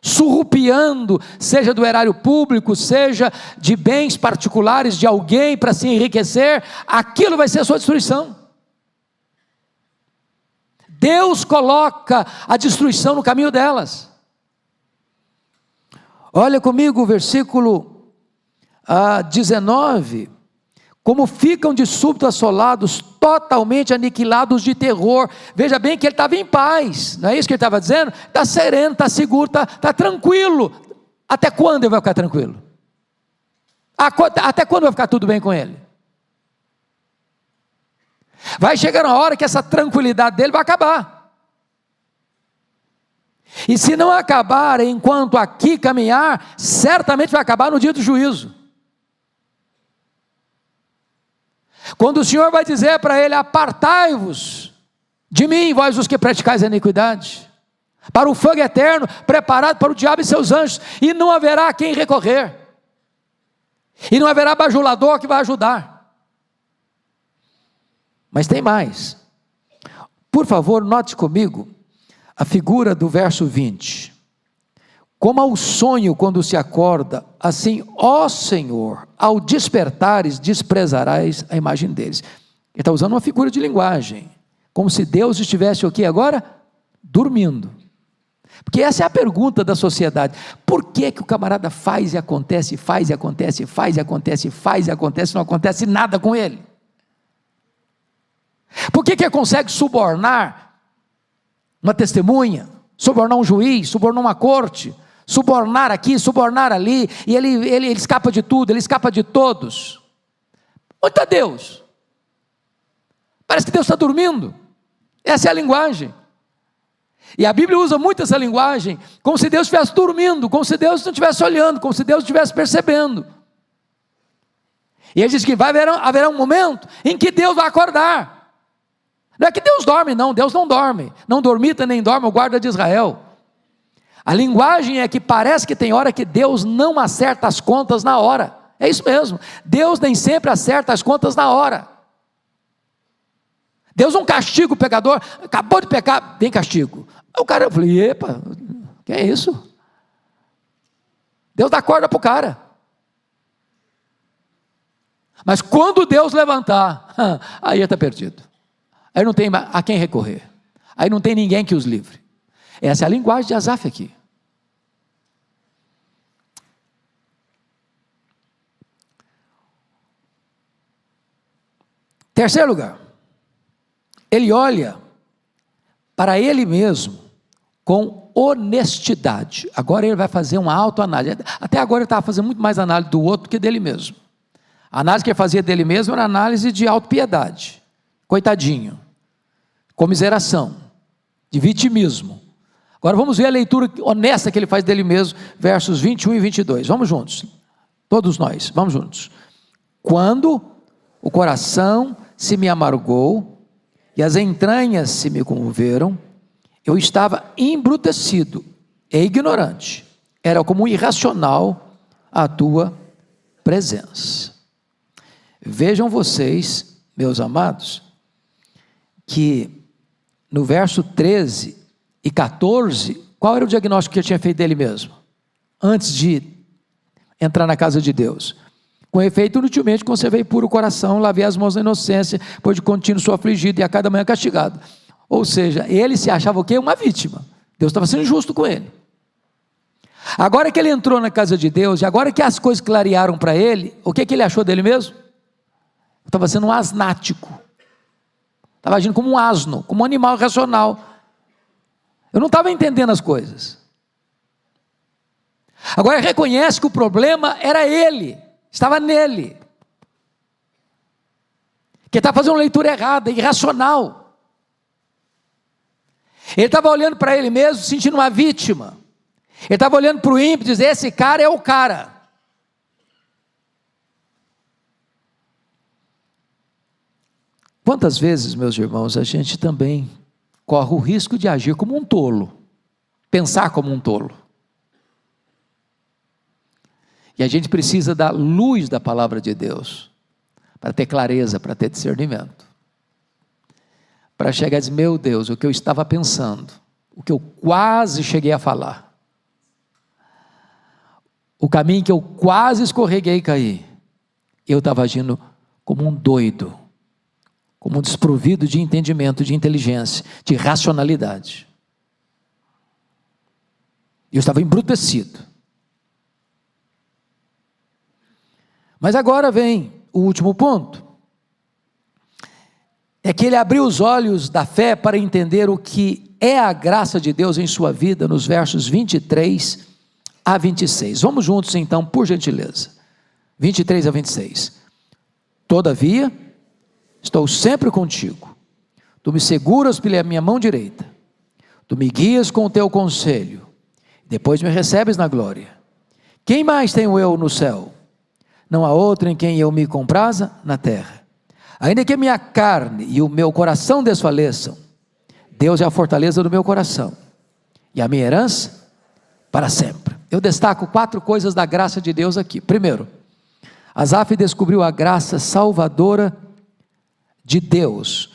surrupiando, seja do erário público, seja de bens particulares de alguém para se enriquecer, aquilo vai ser a sua destruição. Deus coloca a destruição no caminho delas. Olha comigo o versículo 19, como ficam de súbito assolados, totalmente aniquilados de terror. Veja bem que ele estava em paz, não é isso que ele estava dizendo? Está sereno, está seguro, está tranquilo. Até quando ele vai ficar tranquilo? Até quando vai ficar tudo bem com ele? Vai chegar uma hora que essa tranquilidade dele vai acabar. E se não acabar enquanto aqui caminhar, certamente vai acabar no dia do juízo. Quando o Senhor vai dizer para ele: apartai-vos de mim, vós os que praticais a iniquidade, para o fogo eterno, preparado para o diabo e seus anjos, e não haverá quem recorrer, e não haverá bajulador que vai ajudar. Mas tem mais. Por favor, note comigo a figura do verso 20. Como ao sonho quando se acorda, assim, ó Senhor, ao despertares, desprezarás a imagem deles. Ele está usando uma figura de linguagem, como se Deus estivesse o quê agora? Dormindo. Porque essa é a pergunta da sociedade: por que que o camarada faz e acontece, faz e acontece, faz e acontece, faz e acontece, não acontece nada com ele? Por que que ele consegue subornar uma testemunha, subornar um juiz, subornar uma corte, subornar aqui, subornar ali, e ele escapa de tudo, ele escapa de todos? Onde está Deus? Parece que Deus está dormindo. Essa é a linguagem. E a Bíblia usa muito essa linguagem, como se Deus estivesse dormindo, como se Deus não estivesse olhando, como se Deus estivesse percebendo. E ele diz que haverá um momento em que Deus vai acordar. Não é que Deus dorme, não, Deus não dorme. Não dormita nem dorme o guarda de Israel. A linguagem é que parece que tem hora que Deus não acerta as contas na hora. É isso mesmo, Deus nem sempre acerta as contas na hora. Deus não castiga o pecador, acabou de pecar, tem castigo. Aí o cara, eu falei: epa, que é isso? Deus dá corda para o cara. Mas quando Deus levantar, aí está perdido. Aí não tem a quem recorrer. Aí não tem ninguém que os livre. Essa é a linguagem de Asaf aqui. Terceiro lugar, ele olha para ele mesmo com honestidade. Agora ele vai fazer uma autoanálise. Até agora ele estava fazendo muito mais análise do outro que dele mesmo. A análise que ele fazia dele mesmo era análise de autopiedade. Coitadinho. Comiseração. De vitimismo. Agora vamos ver a leitura honesta que ele faz dele mesmo, versos 21 e 22. Vamos juntos. Todos nós, vamos juntos. Quando o coração se me amargou e as entranhas se me comoveram, eu estava embrutecido e ignorante. Era como um irracional à tua presença. Vejam vocês, meus amados, que no verso 13 e 14, qual era o diagnóstico que ele tinha feito dele mesmo? Antes de entrar na casa de Deus. Com efeito, inutilmente conservei puro o coração, lavei as mãos na inocência, pois de contínuo sou afligido e a cada manhã castigado. Ou seja, ele se achava o quê? Uma vítima. Deus estava sendo justo com ele. Agora que ele entrou na casa de Deus, e agora que as coisas clarearam para ele, o que ele achou dele mesmo? Estava sendo um asnático. Estava agindo como um asno, como um animal racional. Eu não estava entendendo as coisas. Agora reconhece que o problema era ele, estava nele. Que estava fazendo uma leitura errada, irracional. Ele estava olhando para ele mesmo, sentindo uma vítima. Ele estava olhando para o ímpio e dizendo: esse cara é o cara. Quantas vezes, meus irmãos, a gente também corre o risco de agir como um tolo, pensar como um tolo. E a gente precisa da luz da palavra de Deus, para ter clareza, para ter discernimento. Para chegar e dizer: meu Deus, o que eu estava pensando, o que eu quase cheguei a falar, o caminho que eu quase escorreguei e caí, eu estava agindo como um doido, como um desprovido de entendimento, de inteligência, de racionalidade. Eu estava embrutecido. Mas agora vem o último ponto. É que ele abriu os olhos da fé para entender o que é a graça de Deus em sua vida, nos versos 23 a 26. Vamos juntos então, por gentileza. 23 a 26. Todavia, estou sempre contigo. Tu me seguras pela minha mão direita. Tu me guias com o teu conselho, depois me recebes na glória. Quem mais tenho eu no céu? Não há outro em quem eu me compraza na terra. Ainda que a minha carne e o meu coração desfaleçam, Deus é a fortaleza do meu coração e a minha herança para sempre. Eu destaco 4 coisas da graça de Deus aqui. Primeiro, Asaf descobriu a graça salvadora de Deus.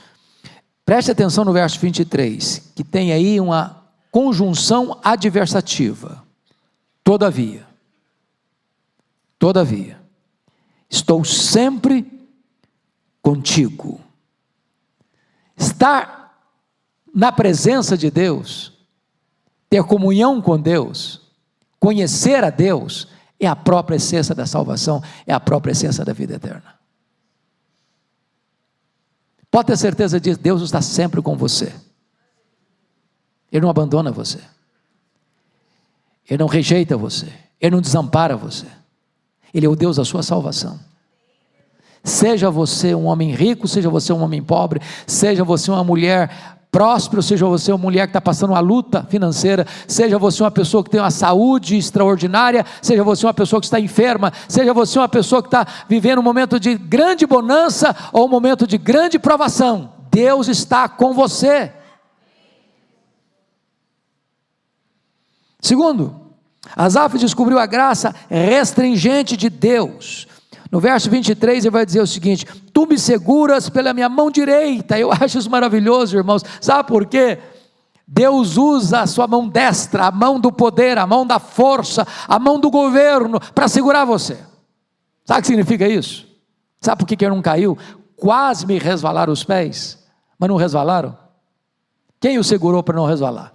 Preste atenção no verso 23, que tem aí uma conjunção adversativa. Todavia, estou sempre contigo. Estar na presença de Deus, ter comunhão com Deus, conhecer a Deus, é a própria essência da salvação, é a própria essência da vida eterna. Pode ter certeza disso, Deus está sempre com você. Ele não abandona você. Ele não rejeita você. Ele não desampara você. Ele é o Deus da sua salvação. Seja você um homem rico, seja você um homem pobre, seja você uma mulher próspera, seja você uma mulher que está passando uma luta financeira, seja você uma pessoa que tem uma saúde extraordinária, seja você uma pessoa que está enferma, seja você uma pessoa que está vivendo um momento de grande bonança ou um momento de grande provação, Deus está com você. Segundo, Asaf descobriu a graça restringente de Deus. No verso 23 ele vai dizer o seguinte: tu me seguras pela minha mão direita. Eu acho isso maravilhoso, irmãos. Sabe por quê? Deus usa a sua mão destra, a mão do poder, a mão da força, a mão do governo, para segurar você. Sabe o que significa isso? Sabe por que ele não caiu? Quase me resvalaram os pés, mas não resvalaram. Quem o segurou para não resvalar?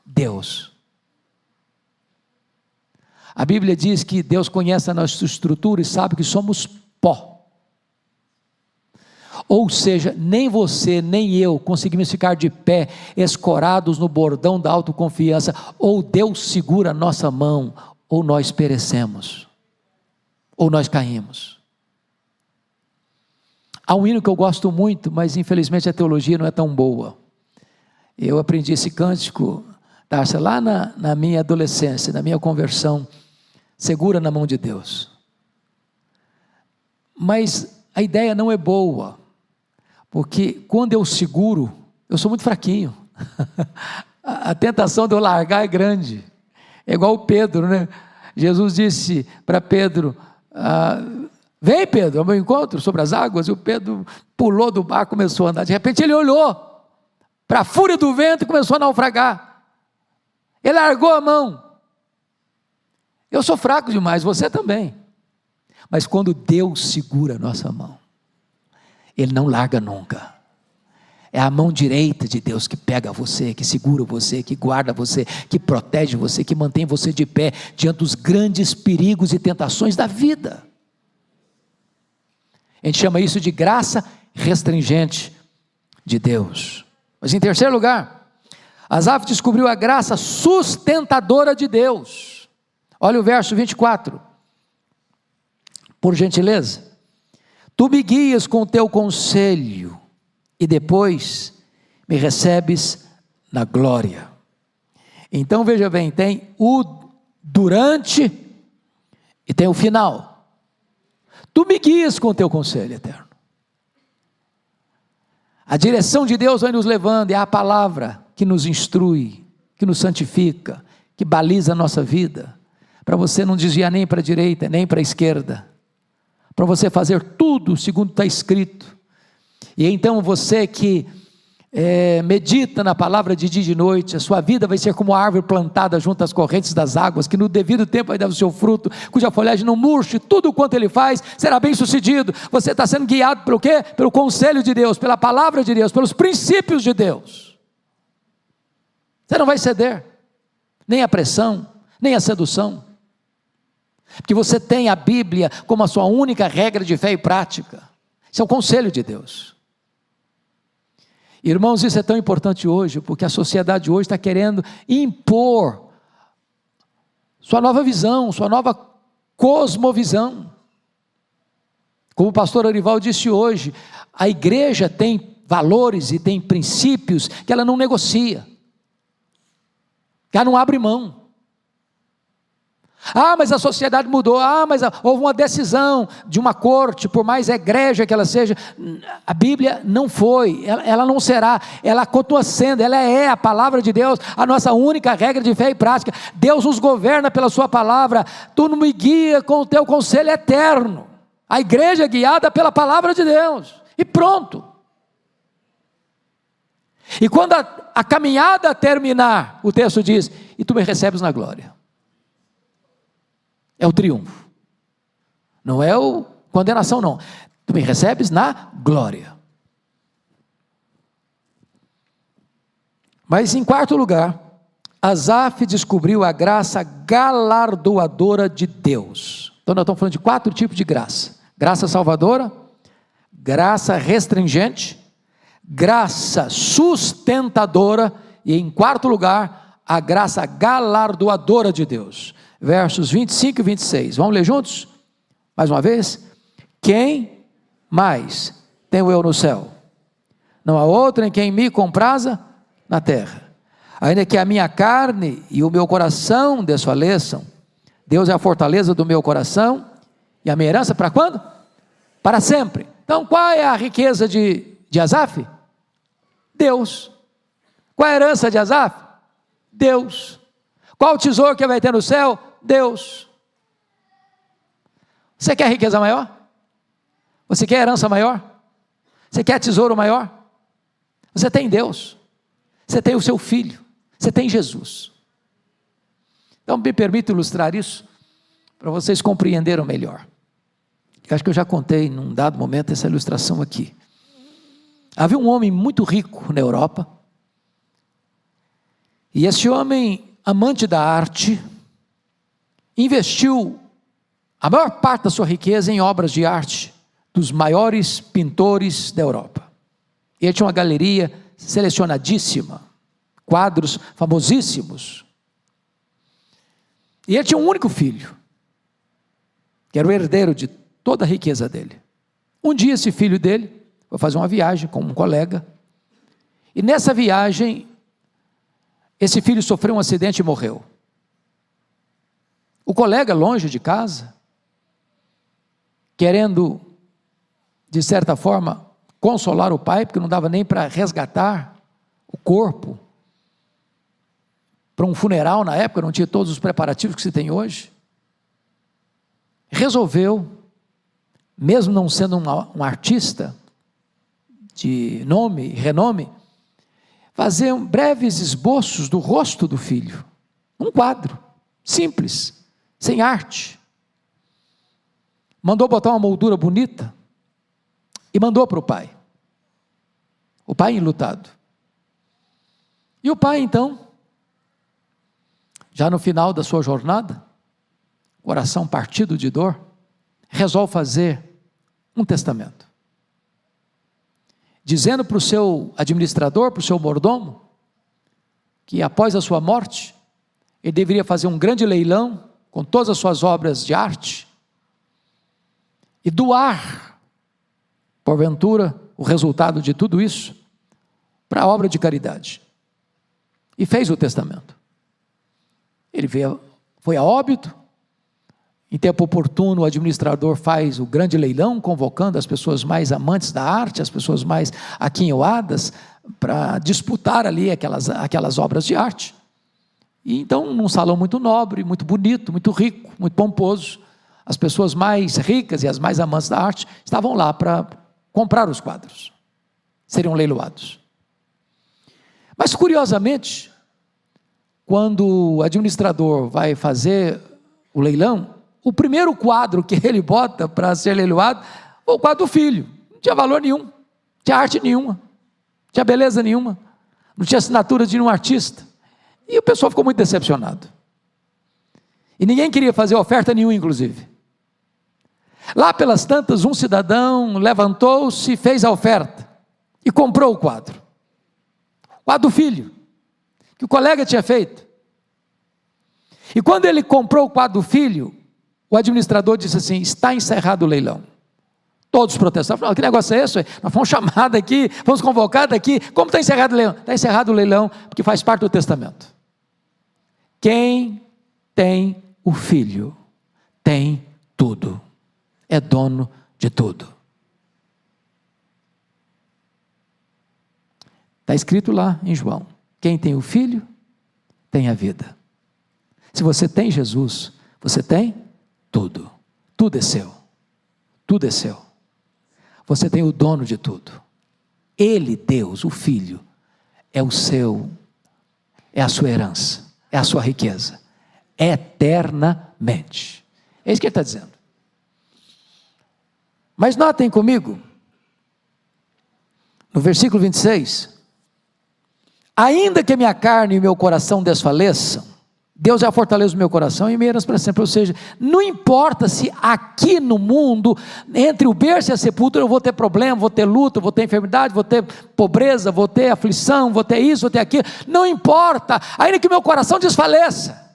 Deus. A Bíblia diz que Deus conhece a nossa estrutura e sabe que somos pó. Ou seja, nem você, nem eu conseguimos ficar de pé, escorados no bordão da autoconfiança. Ou Deus segura a nossa mão, ou nós perecemos, ou nós caímos. Há um hino que eu gosto muito, mas infelizmente a teologia não é tão boa. Eu aprendi esse cântico, lá na minha adolescência, na minha conversão. Segura na mão de Deus. Mas a ideia não é boa, porque quando eu seguro, eu sou muito fraquinho. A tentação de eu largar é grande. É igual o Pedro, né? Jesus disse para Pedro: vem Pedro, ao meu encontro sobre as águas. E o Pedro pulou do barco, começou a andar. De repente ele olhou para a fúria do vento e começou a naufragar. Ele largou a mão. Eu sou fraco demais, você também. Mas quando Deus segura a nossa mão, Ele não larga nunca. É a mão direita de Deus que pega você, que segura você, que guarda você, que protege você, que mantém você de pé diante dos grandes perigos e tentações da vida. A gente chama isso de graça restringente de Deus. Mas em terceiro lugar, Asaf descobriu a graça sustentadora de Deus. Olha o verso 24, por gentileza. Tu me guias com o teu conselho, e depois me recebes na glória. Então veja bem, tem o durante e tem o final. Tu me guias com o teu conselho eterno. A direção de Deus vai nos levando, é a palavra que nos instrui, que nos santifica, que baliza a nossa vida, para você não desviar nem para a direita, nem para a esquerda, para você fazer tudo segundo está escrito. E então você que medita na palavra de dia e de noite, a sua vida vai ser como uma árvore plantada junto às correntes das águas, que no devido tempo vai dar o seu fruto, cuja folhagem não murche, tudo quanto ele faz será bem sucedido. Você está sendo guiado pelo quê? Pelo conselho de Deus, pela palavra de Deus, pelos princípios de Deus. Você não vai ceder, nem à pressão, nem à sedução, porque você tem a Bíblia como a sua única regra de fé e prática. Isso é o conselho de Deus. Irmãos, isso é tão importante hoje, porque a sociedade hoje está querendo impor sua nova visão, sua nova cosmovisão. Como o pastor Arival disse hoje, a igreja tem valores e tem princípios que ela não negocia. Já não abre mão. Mas a sociedade mudou. Mas houve uma decisão de uma corte, por mais egrégia que ela seja. A Bíblia não foi, ela não será, ela continua sendo, ela é a palavra de Deus, a nossa única regra de fé e prática. Deus nos governa pela sua palavra. Tu não me guia com o teu conselho eterno. A igreja é guiada pela palavra de Deus. E pronto. E quando a caminhada terminar, o texto diz: e tu me recebes na glória. É o triunfo. Não é a condenação, não. Tu me recebes na glória. Mas em quarto lugar, Asaf descobriu a graça galardoadora de Deus. Então nós estamos falando de 4 tipos de graça: graça salvadora, graça restringente, graça sustentadora e, em quarto lugar, a graça galardoadora de Deus. Versos 25 e 26, vamos ler juntos? Mais uma vez. Quem mais tenho eu no céu? Não há outro em quem me compraza na terra. Ainda que a minha carne e o meu coração desfaleçam, Deus é a fortaleza do meu coração e a minha herança para quando? Para sempre. Então qual é a riqueza de Asaf? Deus. Qual é a herança de Asaf? Deus. Qual o tesouro que vai ter no céu? Deus. Você quer riqueza maior? Você quer herança maior? Você quer tesouro maior? Você tem Deus. Você tem o seu Filho. Você tem Jesus. Então me permita ilustrar isso para vocês compreenderem melhor. Eu acho que eu já contei num dado momento essa ilustração aqui. Havia um homem muito rico na Europa, e esse homem, amante da arte, investiu a maior parte da sua riqueza em obras de arte dos maiores pintores da Europa. Ele tinha uma galeria selecionadíssima, quadros famosíssimos. E ele tinha um único filho, que era o herdeiro de toda a riqueza dele. Um dia esse filho dele foi fazer uma viagem com um colega, e nessa viagem esse filho sofreu um acidente e morreu. O colega, longe de casa, querendo, de certa forma, consolar o pai, porque não dava nem para resgatar o corpo para um funeral na época, não tinha todos os preparativos que se tem hoje, resolveu, mesmo não sendo um artista de nome e renome, fazer breves esboços do rosto do filho, um quadro simples, sem arte. Mandou botar uma moldura bonita e mandou para o pai enlutado. E o pai então, já no final da sua jornada, coração partido de dor, resolve fazer um testamento, dizendo para o seu administrador, para o seu mordomo, que após a sua morte, ele deveria fazer um grande leilão, com todas as suas obras de arte, e doar, porventura, o resultado de tudo isso, para a obra de caridade. E fez o testamento. Ele foi a óbito, em tempo oportuno o administrador faz o grande leilão, convocando as pessoas mais amantes da arte, as pessoas mais aquinhoadas, para disputar ali aquelas obras de arte. E então, num salão muito nobre, muito bonito, muito rico, muito pomposo, as pessoas mais ricas e as mais amantes da arte estavam lá para comprar os quadros, seriam leiloados. Mas curiosamente, quando o administrador vai fazer o leilão, o primeiro quadro que ele bota para ser leiloado foi o quadro do filho. Não tinha valor nenhum, não tinha arte nenhuma, não tinha beleza nenhuma, não tinha assinatura de nenhum artista. E o pessoal ficou muito decepcionado. E ninguém queria fazer oferta nenhuma, inclusive. Lá pelas tantas, um cidadão levantou-se e fez a oferta e comprou o quadro. O quadro do filho, que o colega tinha feito. E quando ele comprou o quadro do filho, o administrador disse assim: está encerrado o leilão. Todos protestaram, falaram: que negócio é esse? Nós fomos chamados aqui, fomos convocados aqui, como está encerrado o leilão? Está encerrado o leilão, porque faz parte do testamento. Quem tem o Filho tem tudo, é dono de tudo. Está escrito lá em João: quem tem o Filho tem a vida. Se você tem Jesus, você tem tudo. Tudo é seu. Tudo é seu. Você tem o dono de tudo. Ele, Deus, o Filho, é o seu, é a sua herança, é a sua riqueza, eternamente. É isso que ele está dizendo. Mas notem comigo, no versículo 26, ainda que minha carne e meu coração desfaleçam, Deus é a fortaleza do meu coração e minha herança para sempre. Ou seja, não importa se aqui no mundo, entre o berço e a sepultura, eu vou ter problema, vou ter luta, vou ter enfermidade, vou ter pobreza, vou ter aflição, vou ter isso, vou ter aquilo, não importa, ainda que meu coração desfaleça.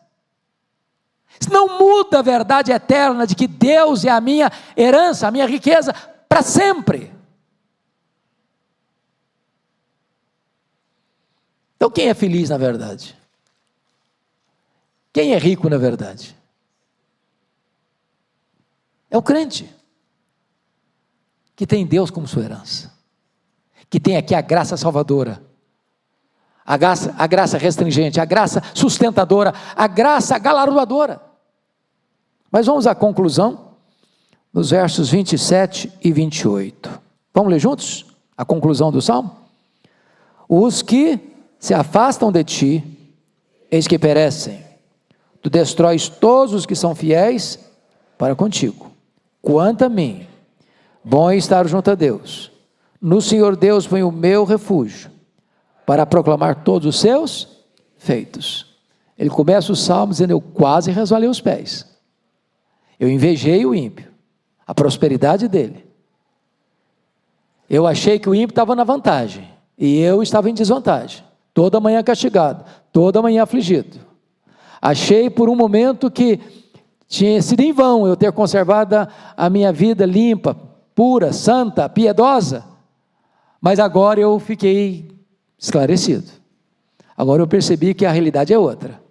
Isso não muda a verdade eterna de que Deus é a minha herança, a minha riqueza para sempre. Então quem é feliz na verdade? Quem é rico na verdade? É o crente, que tem Deus como sua herança, que tem aqui a graça salvadora, a graça restringente, a graça sustentadora, a graça galardoadora. Mas vamos à conclusão, nos versos 27 e 28. Vamos ler juntos a conclusão do Salmo? Os que se afastam de ti, eis que perecem. Tu destróis todos os que são fiéis para contigo. Quanto a mim, bom é estar junto a Deus. No Senhor Deus foi o meu refúgio, para proclamar todos os seus feitos. Ele começa o salmo dizendo: eu quase resvalei os pés. Eu invejei o ímpio, a prosperidade dele. Eu achei que o ímpio estava na vantagem, e eu estava em desvantagem. Toda manhã castigado, toda manhã afligido. Achei por um momento que tinha sido em vão eu ter conservado a minha vida limpa, pura, santa, piedosa. Mas agora eu fiquei esclarecido. Agora eu percebi que a realidade é outra.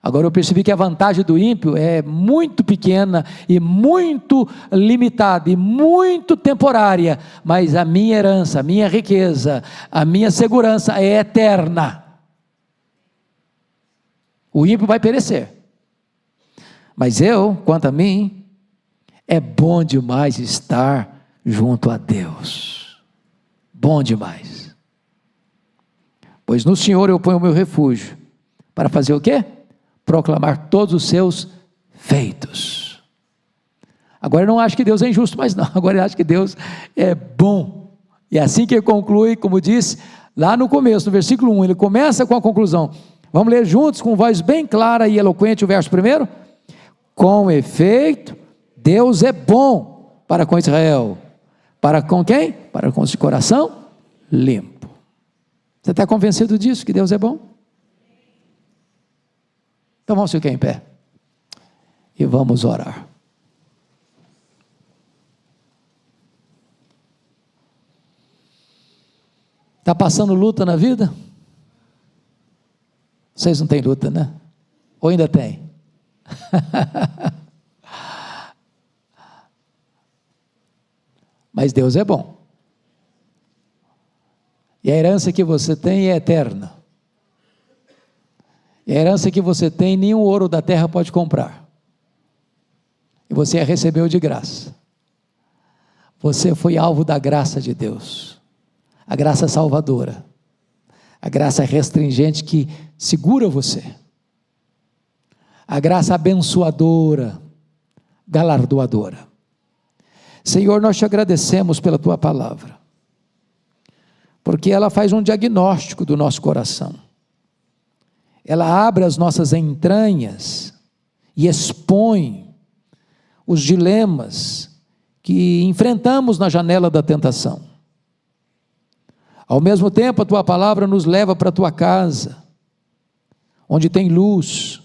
Agora eu percebi que a vantagem do ímpio é muito pequena e muito limitada e muito temporária, mas a minha herança, a minha riqueza, a minha segurança é eterna. O ímpio vai perecer, mas eu, quanto a mim, é bom demais estar junto a Deus, bom demais, pois no Senhor eu ponho o meu refúgio, para fazer o quê? Proclamar todos os seus feitos. Agora eu não acho que Deus é injusto, mas não, agora eu acho que Deus é bom, e assim que ele conclui, como disse lá no começo, no versículo 1, ele começa com a conclusão. Vamos ler juntos com voz bem clara e eloquente o verso primeiro? Com efeito, Deus é bom para com Israel. Para com quem? Para com os de coração limpo. Você está convencido disso, que Deus é bom? Então vamos ficar em pé e vamos orar. Está passando luta na vida? Vocês não têm luta, né? Ou ainda tem? Mas Deus é bom. E a herança que você tem é eterna. E a herança que você tem, nenhum ouro da terra pode comprar. E você a recebeu de graça. Você foi alvo da graça de Deus. A graça salvadora. A graça restringente que segura você. A graça abençoadora, galardoadora. Senhor, nós te agradecemos pela tua palavra, porque ela faz um diagnóstico do nosso coração. Ela abre as nossas entranhas e expõe os dilemas que enfrentamos na janela da tentação. Ao mesmo tempo, a tua palavra nos leva para a tua casa, onde tem luz,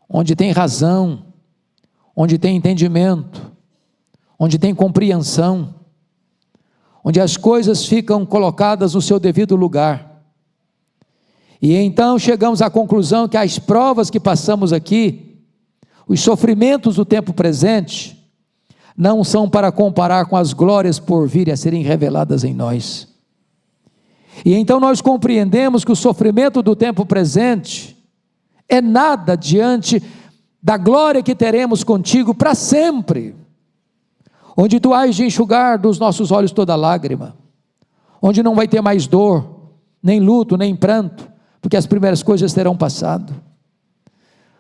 onde tem razão, onde tem entendimento, onde tem compreensão, onde as coisas ficam colocadas no seu devido lugar. E então chegamos à conclusão que as provas que passamos aqui, os sofrimentos do tempo presente, não são para comparar com as glórias por vir a serem reveladas em nós. E então nós compreendemos que o sofrimento do tempo presente é nada diante da glória que teremos contigo para sempre, onde tu hás de enxugar dos nossos olhos toda lágrima, onde não vai ter mais dor, nem luto, nem pranto, porque as primeiras coisas terão passado.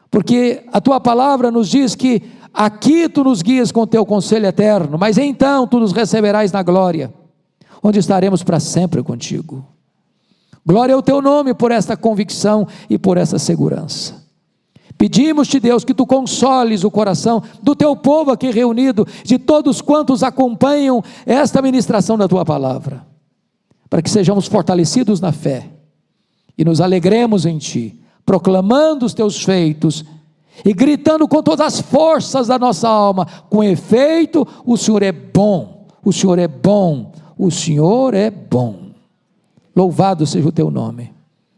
Porque a tua palavra nos diz que aqui tu nos guias com teu conselho eterno, mas então tu nos receberás na glória, onde estaremos para sempre contigo. Glória ao teu nome por esta convicção e por essa segurança. Pedimos-te, Deus, que tu consoles o coração do teu povo aqui reunido, de todos quantos acompanham esta ministração da tua palavra, para que sejamos fortalecidos na fé e nos alegremos em ti, proclamando os teus feitos e gritando com todas as forças da nossa alma: com efeito, o Senhor é bom, o Senhor é bom, o Senhor é bom. Louvado seja o teu nome,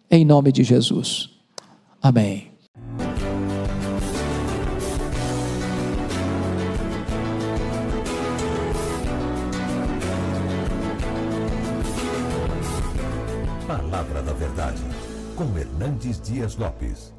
em nome de Jesus, amém. Palavra da Verdade, com Hernandes Dias Lopes.